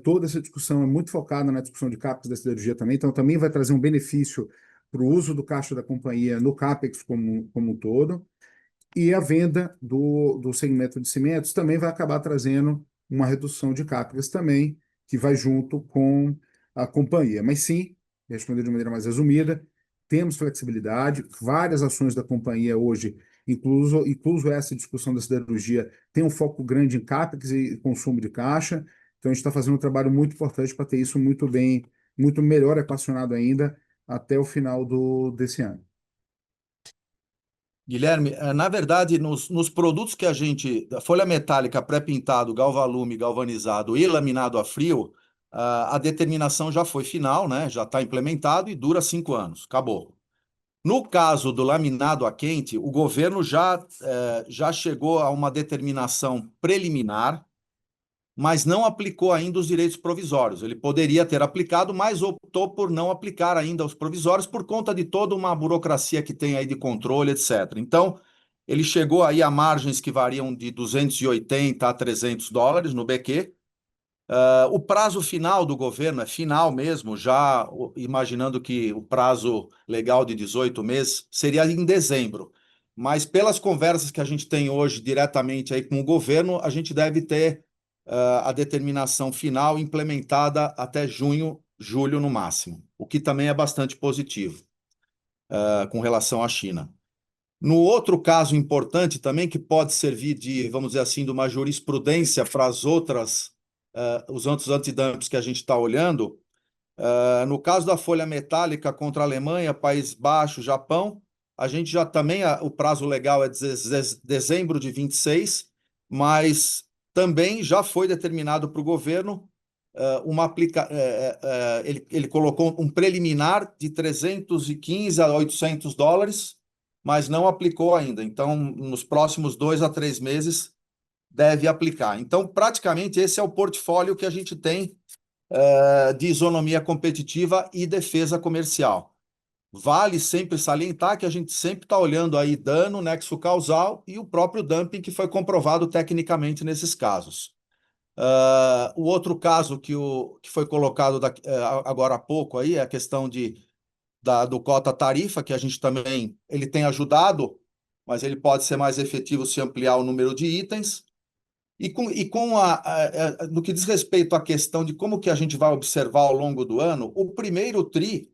Speaker 2: toda essa discussão é muito focada na discussão de CAPEX da siderurgia também, então também vai trazer um benefício para o uso do caixa da companhia no CAPEX como um todo. E a venda do segmento de cimentos também vai acabar trazendo uma redução de CAPEX também, que vai junto com a companhia. Mas sim, respondendo de maneira mais resumida, temos flexibilidade, várias ações da companhia hoje, incluso essa discussão da siderurgia, tem um foco grande em CAPEX e consumo de caixa. Então a gente está fazendo um trabalho muito importante para ter isso muito bem, muito melhor equacionado ainda até o final desse ano.
Speaker 6: Guilherme, na verdade, nos produtos que a gente, da folha metálica pré-pintado, galvalume, galvanizado e laminado a frio, a determinação já foi final, né? Já está implementado e dura 5 anos, acabou. No caso do laminado a quente, o governo já chegou a uma determinação preliminar, mas não aplicou ainda os direitos provisórios. Ele poderia ter aplicado, mas optou por não aplicar ainda os provisórios por conta de toda uma burocracia que tem aí de controle, etc. Então, ele chegou aí a margens que variam de 280 a 300 dólares no BQ. O prazo final do governo é final mesmo, já imaginando que o prazo legal de 18 meses seria em dezembro. Mas pelas conversas que a gente tem hoje diretamente aí com o governo, a gente deve ter a determinação final implementada até junho, julho no máximo, o que também é bastante positivo com relação à China. No outro caso importante também, que pode servir de, vamos dizer assim, de uma jurisprudência para os outros antidumps que a gente está olhando, no caso da folha metálica contra a Alemanha, País Baixo, Japão, a gente já também, o prazo legal é dezembro de 26, mas também já foi determinado para o governo ele colocou um preliminar de 315 a 800 dólares, mas não aplicou ainda. Então, nos próximos 2 a 3 meses, deve aplicar. Então, praticamente, esse é o portfólio que a gente tem de isonomia competitiva e defesa comercial. Vale sempre salientar que a gente sempre está olhando aí dano, nexo causal e o próprio dumping que foi comprovado tecnicamente nesses casos. O outro caso que foi colocado agora há pouco aí é a questão do cota tarifa, que a gente também ele tem ajudado, mas ele pode ser mais efetivo se ampliar o número de itens. No que diz respeito à questão de como que a gente vai observar ao longo do ano, o primeiro TRI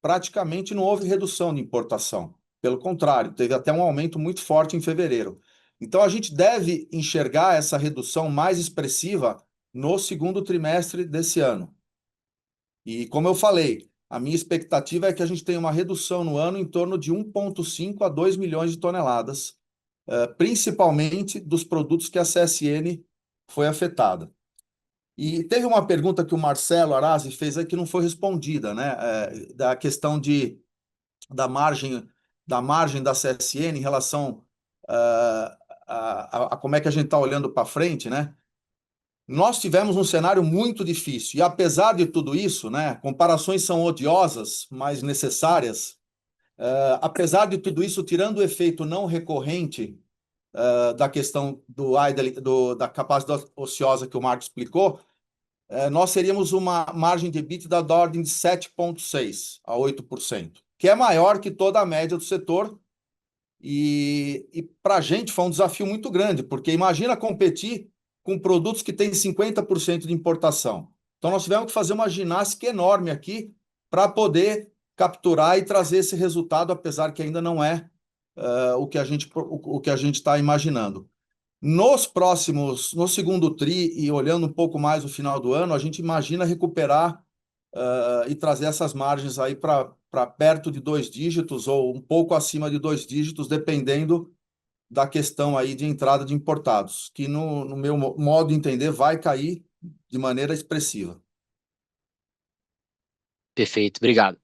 Speaker 6: praticamente não houve redução de importação. Pelo contrário, teve até um aumento muito forte em fevereiro. Então, a gente deve enxergar essa redução mais expressiva no segundo trimestre desse ano. E, como eu falei, a minha expectativa é que a gente tenha uma redução no ano em torno de 1,5 a 2 milhões de toneladas, principalmente dos produtos que a CSN foi afetada. E teve uma pergunta que o Marcelo Arazi fez aí que não foi respondida, né? Da questão da margem da CSN em relação a como é que a gente está olhando para frente, né? Nós tivemos um cenário muito difícil, e apesar de tudo isso, né, comparações são odiosas, mas necessárias. Apesar de tudo isso, tirando o efeito não recorrente da questão da capacidade ociosa que o Marco explicou, nós teríamos uma margem de EBITDA da ordem de 7,6% a 8%, que é maior que toda a média do setor. E para a gente foi um desafio muito grande, porque imagina competir com produtos que têm 50% de importação. Então, nós tivemos que fazer uma ginástica enorme aqui para poder capturar e trazer esse resultado, apesar que ainda não é o que a gente está imaginando. No segundo TRI, e olhando um pouco mais o final do ano, a gente imagina recuperar e trazer essas margens aí para perto de 2 dígitos ou um pouco acima de 2 dígitos, dependendo da questão aí de entrada de importados, que no meu modo de entender vai cair de maneira expressiva.
Speaker 10: Perfeito, obrigado.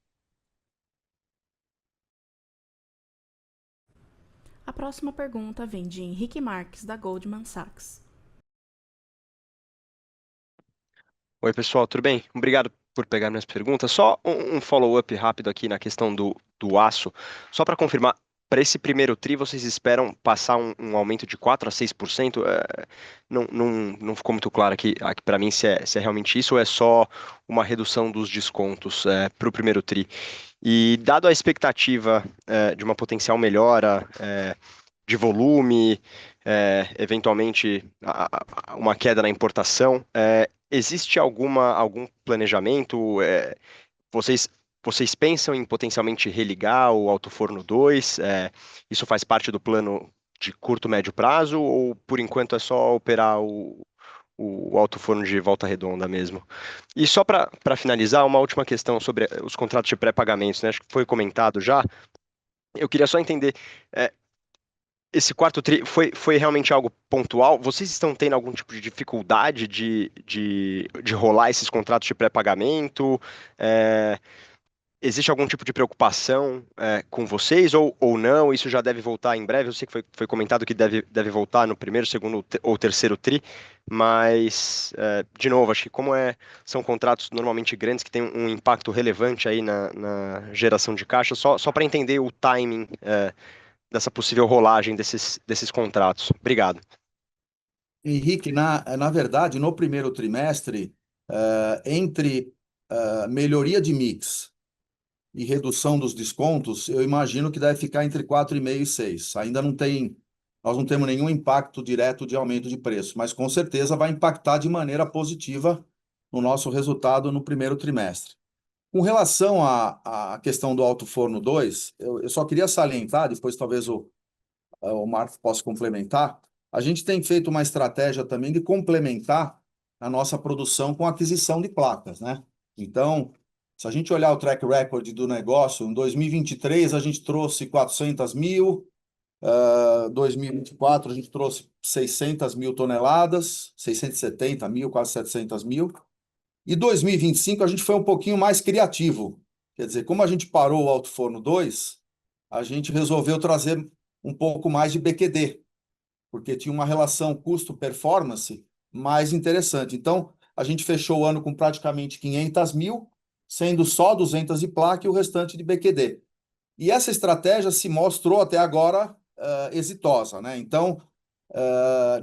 Speaker 1: A próxima pergunta vem de Henrique Marques, da Goldman Sachs.
Speaker 11: Oi, pessoal, tudo bem? Obrigado por pegar minhas perguntas. Só um follow-up rápido aqui na questão do aço. Só para confirmar, para esse primeiro TRI, vocês esperam passar um aumento de 4 a 6%? Não ficou muito claro aqui para mim se é realmente isso ou é só uma redução dos descontos para o primeiro TRI. E dado a expectativa de uma potencial melhora de volume, eventualmente uma queda na importação, existe algum planejamento? Vocês pensam em potencialmente religar o Alto Forno 2? Isso faz parte do plano de curto, médio prazo? Ou por enquanto é só operar o Alto Forno de Volta Redonda mesmo? E só para finalizar, uma última questão sobre os contratos de pré-pagamentos, né? Acho que foi comentado já. Eu queria só entender. Esse quarto TRI foi realmente algo pontual? Vocês estão tendo algum tipo de dificuldade de rolar esses contratos de pré-pagamento? Existe algum tipo de preocupação com vocês ou não? Isso já deve voltar em breve. Eu sei que foi comentado que deve voltar no primeiro, segundo ou terceiro TRI, mas, de novo, acho que são contratos normalmente grandes que têm um impacto relevante aí na geração de caixa, só para entender o timing dessa possível rolagem desses contratos. Obrigado.
Speaker 6: Henrique, na verdade, no primeiro trimestre, entre melhoria de mix e redução dos descontos, eu imagino que deve ficar entre 4,5 e 6. Ainda nós não temos nenhum impacto direto de aumento de preço, mas com certeza vai impactar de maneira positiva no nosso resultado no primeiro trimestre. Com relação à questão do Alto Forno 2, eu só queria salientar, depois talvez o Marco possa complementar, a gente tem feito uma estratégia também de complementar a nossa produção com a aquisição de placas, né? Então, se a gente olhar o track record do negócio, em 2023 a gente trouxe 400 mil, 2024 a gente trouxe 600 mil toneladas, 670 mil, quase 700 mil, e 2025 a gente foi um pouquinho mais criativo. Quer dizer, como a gente parou o Alto Forno 2, a gente resolveu trazer um pouco mais de BQD, porque tinha uma relação custo-performance mais interessante. Então, a gente fechou o ano com praticamente 500 mil, sendo só 200 de placa e o restante de BQD. E essa estratégia se mostrou até agora exitosa, né? Então,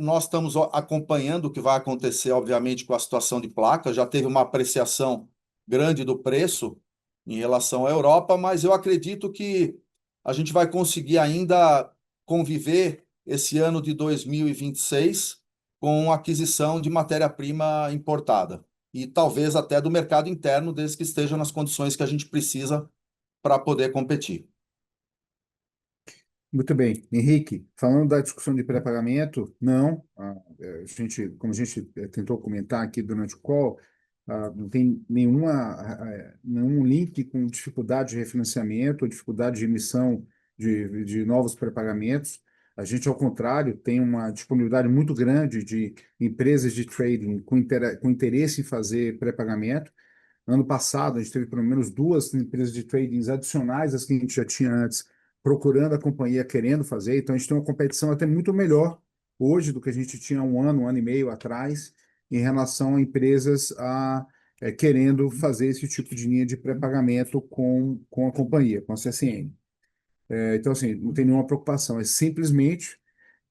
Speaker 6: nós estamos acompanhando o que vai acontecer, obviamente, com a situação de placa. Já teve uma apreciação grande do preço em relação à Europa, mas eu acredito que a gente vai conseguir ainda conviver esse ano de 2026 com aquisição de matéria-prima importada e talvez até do mercado interno, desde que esteja nas condições que a gente precisa para poder competir.
Speaker 2: Muito bem. Henrique, falando da discussão de pré-pagamento, não. Como a gente tentou comentar aqui durante o call, não tem nenhum link com dificuldade de refinanciamento ou dificuldade de emissão de novos pré-pagamentos. A gente, ao contrário, tem uma disponibilidade muito grande de empresas de trading com interesse em fazer pré-pagamento. Ano passado, a gente teve pelo menos 2 empresas de trading adicionais às que a gente já tinha antes, procurando a companhia, querendo fazer. Então, a gente tem uma competição até muito melhor hoje do que a gente tinha um ano e meio atrás, em relação a empresas querendo fazer esse tipo de linha de pré-pagamento com a companhia, com a CSN. Então, assim, não tem nenhuma preocupação. É simplesmente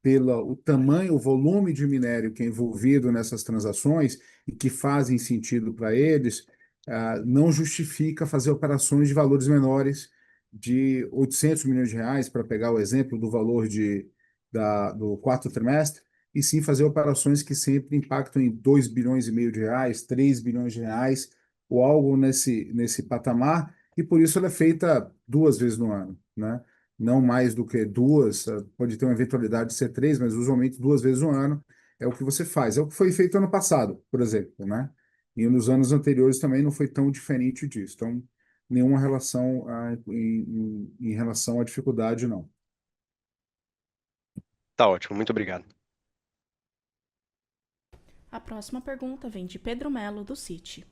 Speaker 2: pelo tamanho, o volume de minério que é envolvido nessas transações e que fazem sentido para eles, não justifica fazer operações de valores menores de 800 milhões de reais, para pegar o exemplo do valor do quarto trimestre, e sim fazer operações que sempre impactam em 2 bilhões e meio de reais, 3 bilhões de reais, ou algo nesse patamar, e por isso ela é feita 2 vezes no ano, né? Não mais do que 2, pode ter uma eventualidade de ser 3, mas usualmente 2 vezes no ano é o que você faz. É o que foi feito ano passado, por exemplo, né? E nos anos anteriores também não foi tão diferente disso. Então, nenhuma relação em relação à dificuldade, não.
Speaker 11: Tá ótimo, muito obrigado.
Speaker 1: A próxima pergunta vem de Pedro Melo, do Citi.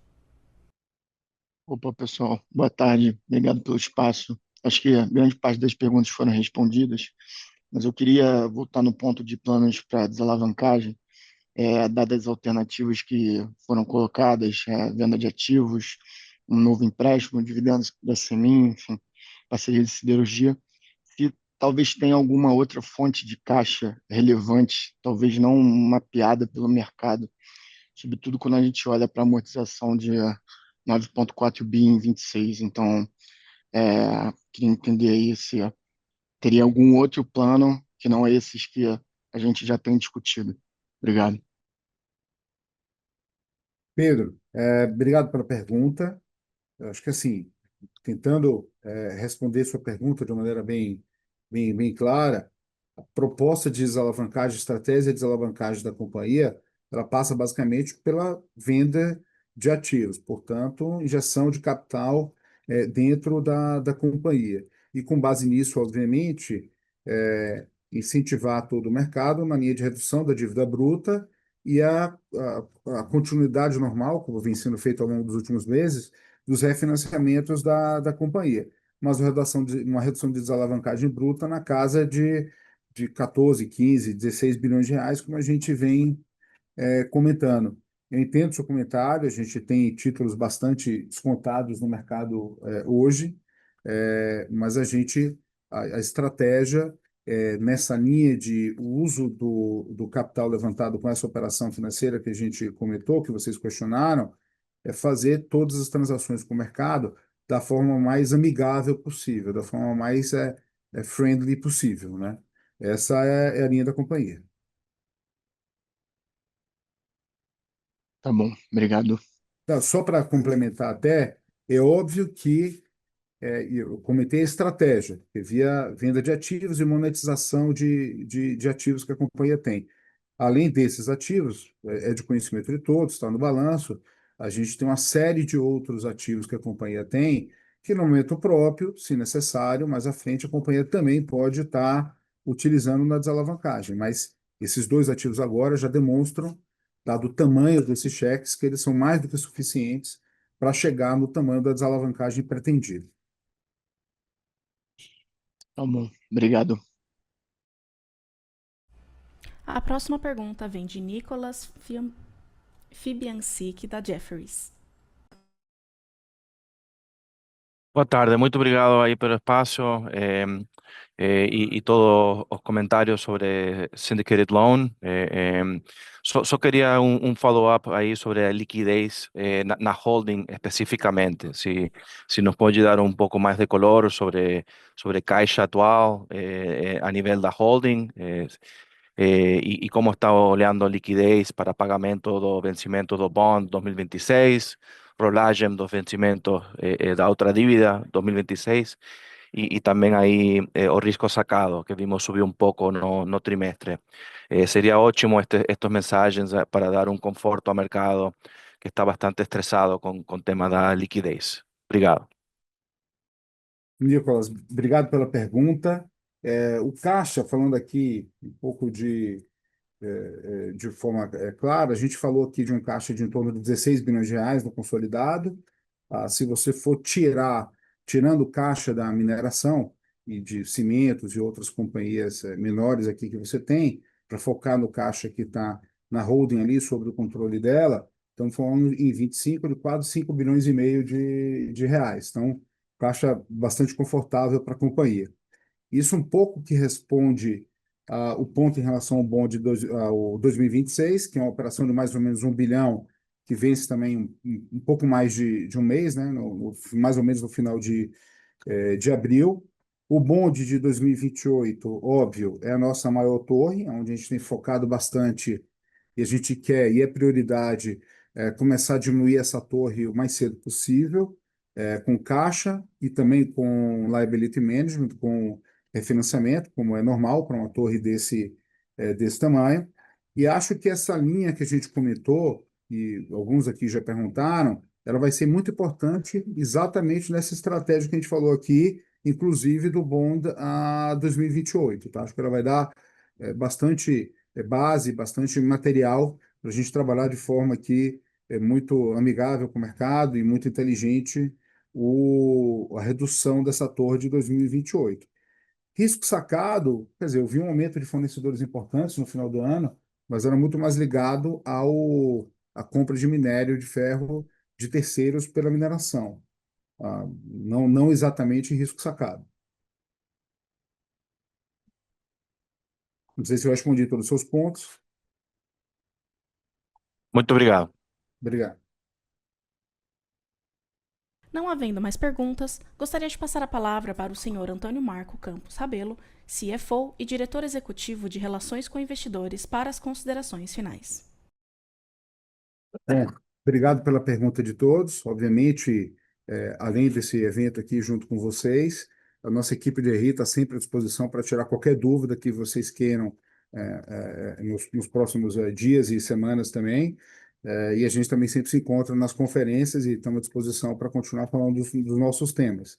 Speaker 12: Opa, pessoal, boa tarde, obrigado pelo espaço. Acho que a grande parte das perguntas foram respondidas, mas eu queria voltar no ponto de planos para desalavancagem. dadas as alternativas que foram colocadas, venda de ativos, um novo empréstimo, dividendos da Semin, enfim, parceria de siderurgia, se talvez tenha alguma outra fonte de caixa relevante, talvez não mapeada pelo mercado, sobretudo quando a gente olha para a amortização de 9,4 bi em 26. Então, queria entender aí se teria algum outro plano que não esses que a gente já tem discutido. Obrigado.
Speaker 2: Pedro, obrigado pela pergunta. Eu acho que assim, tentando responder sua pergunta de uma maneira bem clara, a proposta de desalavancagem, estratégia de desalavancagem da companhia, ela passa basicamente pela venda de ativos, portanto, injeção de capital dentro da companhia. E com base nisso, obviamente, incentivar todo o mercado na linha de redução da dívida bruta e a continuidade normal, como vem sendo feito ao longo dos últimos meses, dos refinanciamentos da companhia. Mas uma redução de desalavancagem bruta na casa de 14, 15, 16 bilhões de reais, como a gente vem comentando. Eu entendo seu comentário, a gente tem títulos bastante descontados no mercado hoje, mas a estratégia nessa linha de uso do capital levantado com essa operação financeira que a gente comentou, que vocês questionaram, é fazer todas as transações com o mercado da forma mais amigável possível, da forma mais friendly possível, né? Essa é a linha da companhia.
Speaker 12: Tá bom, obrigado.
Speaker 2: Tá, só para complementar até, é óbvio que eu comentei a estratégia, que via venda de ativos e monetização de ativos que a companhia tem. Além desses ativos, é de conhecimento de todos, está no balanço, a gente tem uma série de outros ativos que a companhia tem, que no momento próprio, se necessário, mais à frente a companhia também pode estar utilizando na desalavancagem. Mas esses dois ativos agora já demonstram, dado o tamanho desses cheques, que eles são mais do que suficientes para chegar no tamanho da desalavancagem pretendida.
Speaker 12: Tá bom, obrigado.
Speaker 1: A próxima pergunta vem de Nicolas Fibiancic, da Jefferies.
Speaker 13: Boa tarde, muito obrigado aí pelo espaço e todos os comentários sobre syndicated loan. Só queria follow-up aí sobre a liquidez na holding especificamente. Se nos pode dar um pouco mais de color sobre caixa atual a nível da holding e como está olhando a liquidez para pagamento do vencimento do bond 2026, rolagem dos vencimentos da outra dívida 2026 y también ahí o risco sacado, que vimos subir un poco no trimestre. Sería ótimo estos mensajes para dar un conforto al mercado que está bastante estresado con tema da liquidez. Obrigado.
Speaker 2: Nicolas, obrigado pela pergunta. O caixa, falando aqui um pouco de forma clara, a gente falou aqui de um caixa de em torno de 16 bilhões de reais no consolidado. Se você for tirando o caixa da mineração e de cimentos e outras companhias menores aqui que você tem, para focar no caixa que está na holding ali, sobre o controle dela, estamos falando em 25 de quase 5 bilhões e meio de reais. Então, caixa bastante confortável para a companhia. Isso um pouco que responde o ponto em relação ao bond ao 2026, que é uma operação de mais ou menos 1 bilhão, que vence também um pouco mais de um mês, né, mais ou menos no final de abril. O bond de 2028, óbvio, é a nossa maior torre, onde a gente tem focado bastante e a gente quer, e é prioridade, começar a diminuir essa torre o mais cedo possível, com caixa e também com liability management, com refinanciamento, como é normal para uma torre desse tamanho. E acho que essa linha que a gente comentou, e alguns aqui já perguntaram, ela vai ser muito importante exatamente nessa estratégia que a gente falou aqui, inclusive do bond a 2028. Tá? Acho que ela vai dar bastante base, bastante material para a gente trabalhar de forma que é muito amigável com o mercado e muito inteligente a redução dessa torre de 2028. Risco sacado, quer dizer, eu vi um aumento de fornecedores importantes no final do ano, mas era muito mais ligado à compra de minério de ferro de terceiros pela mineração, não exatamente em risco sacado. Não sei se eu respondi todos os seus pontos.
Speaker 13: Muito obrigado.
Speaker 2: Obrigado.
Speaker 1: Não havendo mais perguntas, gostaria de passar a palavra para o senhor Antônio Marco Campos Rabelo, CFO e diretor executivo de Relações com Investidores, para as considerações finais.
Speaker 2: Obrigado pela pergunta de todos. Obviamente, além desse evento aqui junto com vocês, a nossa equipe de RI está sempre à disposição para tirar qualquer dúvida que vocês queiram nos próximos dias e semanas também. E a gente também sempre se encontra nas conferências e estamos à disposição para continuar falando dos nossos temas.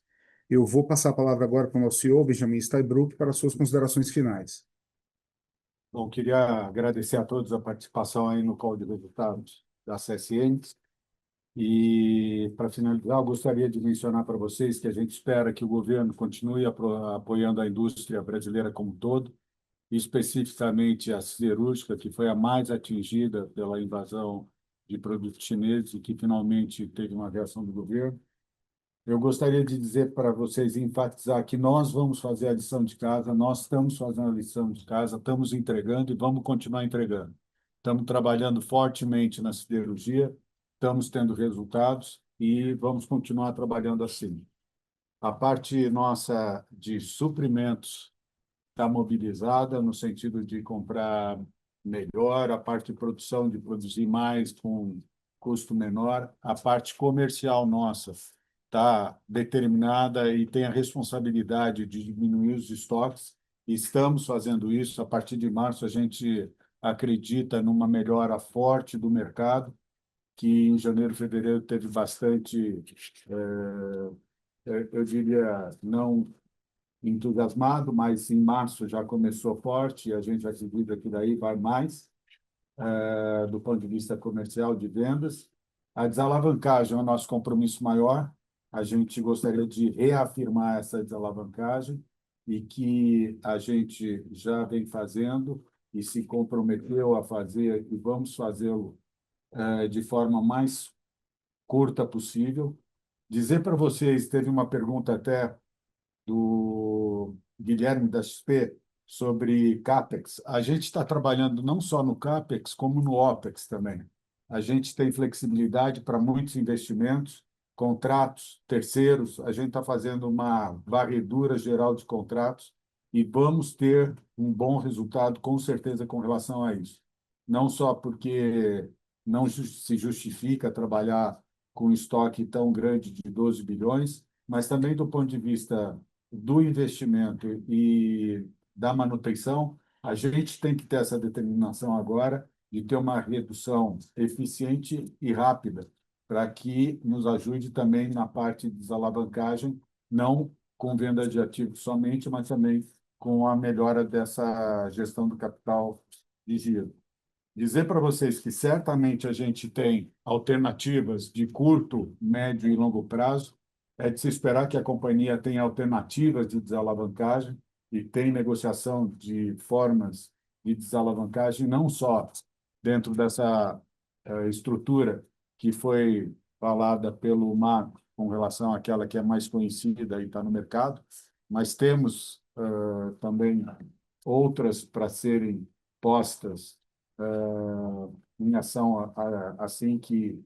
Speaker 2: Eu vou passar a palavra agora para o nosso CEO, Benjamin Steinbrück, para as suas considerações finais.
Speaker 4: Bom, queria agradecer a todos a participação aí no call de resultados da CSN. E, para finalizar, eu gostaria de mencionar para vocês que a gente espera que o governo continue apoiando a indústria brasileira como um todo, especificamente a siderúrgica, que foi a mais atingida pela invasão de produtos chineses e que finalmente teve uma reação do governo. Eu gostaria de dizer para vocês, enfatizar que nós vamos fazer a lição de casa, nós estamos fazendo a lição de casa, estamos entregando e vamos continuar entregando. Estamos trabalhando fortemente na siderurgia, estamos tendo resultados e vamos continuar trabalhando assim. A parte nossa de suprimentos está mobilizada no sentido de comprar melhor, a parte de produção, de produzir mais com custo menor, a parte comercial nossa está determinada e tem a responsabilidade de diminuir os estoques. Estamos fazendo isso. A partir de março, a gente acredita numa melhora forte do mercado, que em janeiro e fevereiro teve bastante, eu diria, não entusiasmado, mas em março já começou forte e a gente acredita que daí vai mais, do ponto de vista comercial, de vendas. A desalavancagem é o nosso compromisso maior. A gente gostaria de reafirmar essa desalavancagem e que a gente já vem fazendo e se comprometeu a fazer e vamos fazê-lo de forma mais curta possível. Dizer para vocês, teve uma pergunta até do Guilherme da XP sobre CAPEX. A gente está trabalhando não só no CAPEX, como no OPEX também. A gente tem flexibilidade para muitos investimentos, contratos, terceiros. A gente está fazendo uma varredura geral de contratos e vamos ter um bom resultado, com certeza, com relação a isso. Não só porque não se justifica trabalhar com um estoque tão grande de 12 bilhões, mas também do ponto de vista do investimento e da manutenção, a gente tem que ter essa determinação agora de ter uma redução eficiente e rápida, para que nos ajude também na parte de desalavancagem, não com venda de ativos somente, mas também com a melhora dessa gestão do capital de giro. Dizer para vocês que certamente a gente tem alternativas de curto, médio e longo prazo. É de se esperar que a companhia tenha alternativas de desalavancagem e tem negociação de formas de desalavancagem, não só dentro dessa estrutura que foi falada pelo Marco com relação àquela que é mais conhecida e está no mercado, mas temos também outras para serem postas em ação assim que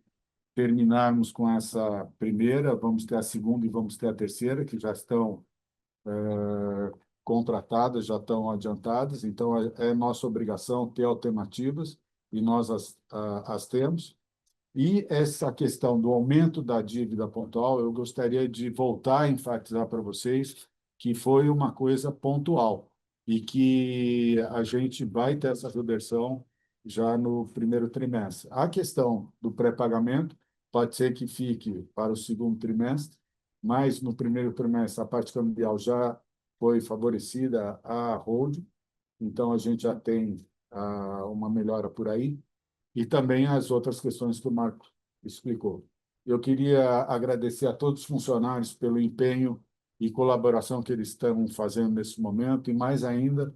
Speaker 4: terminarmos com essa primeira, vamos ter a segunda e vamos ter a terceira, que já estão contratadas, já estão adiantadas. Então, é nossa obrigação ter alternativas e nós as temos. E essa questão do aumento da dívida pontual, eu gostaria de voltar a enfatizar para vocês que foi uma coisa pontual e que a gente vai ter essa reversão já no primeiro trimestre. A questão do pré-pagamento pode ser que fique para o segundo trimestre, mas no primeiro trimestre a parte cambial já foi favorecida à holding, então a gente já tem uma melhora por aí, e também as outras questões que o Marco explicou. Eu queria agradecer a todos os funcionários pelo empenho e colaboração que eles estão fazendo nesse momento, e mais ainda,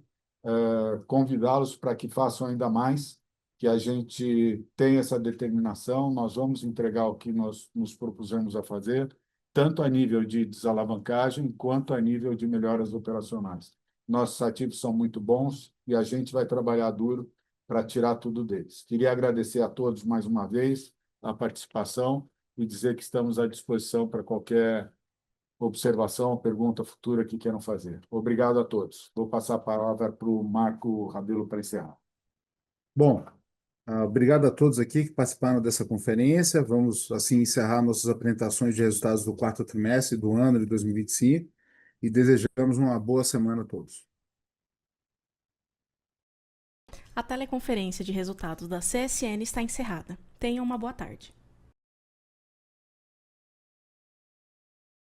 Speaker 4: convidá-los para que façam ainda mais, que a gente tem essa determinação, nós vamos entregar o que nós nos propusemos a fazer, tanto a nível de desalavancagem quanto a nível de melhoras operacionais. Nossos ativos são muito bons e a gente vai trabalhar duro para tirar tudo deles. Queria agradecer a todos mais uma vez a participação e dizer que estamos à disposição para qualquer observação, pergunta futura que queiram fazer. Obrigado a todos. Vou passar a palavra para o Marco Rabelo para encerrar.
Speaker 2: Bom, obrigado a todos aqui que participaram dessa conferência. Vamos, assim, encerrar nossas apresentações de resultados do quarto trimestre do ano de 2025 e desejamos uma boa semana a todos.
Speaker 1: A teleconferência de resultados da CSN está encerrada. Tenham uma boa tarde.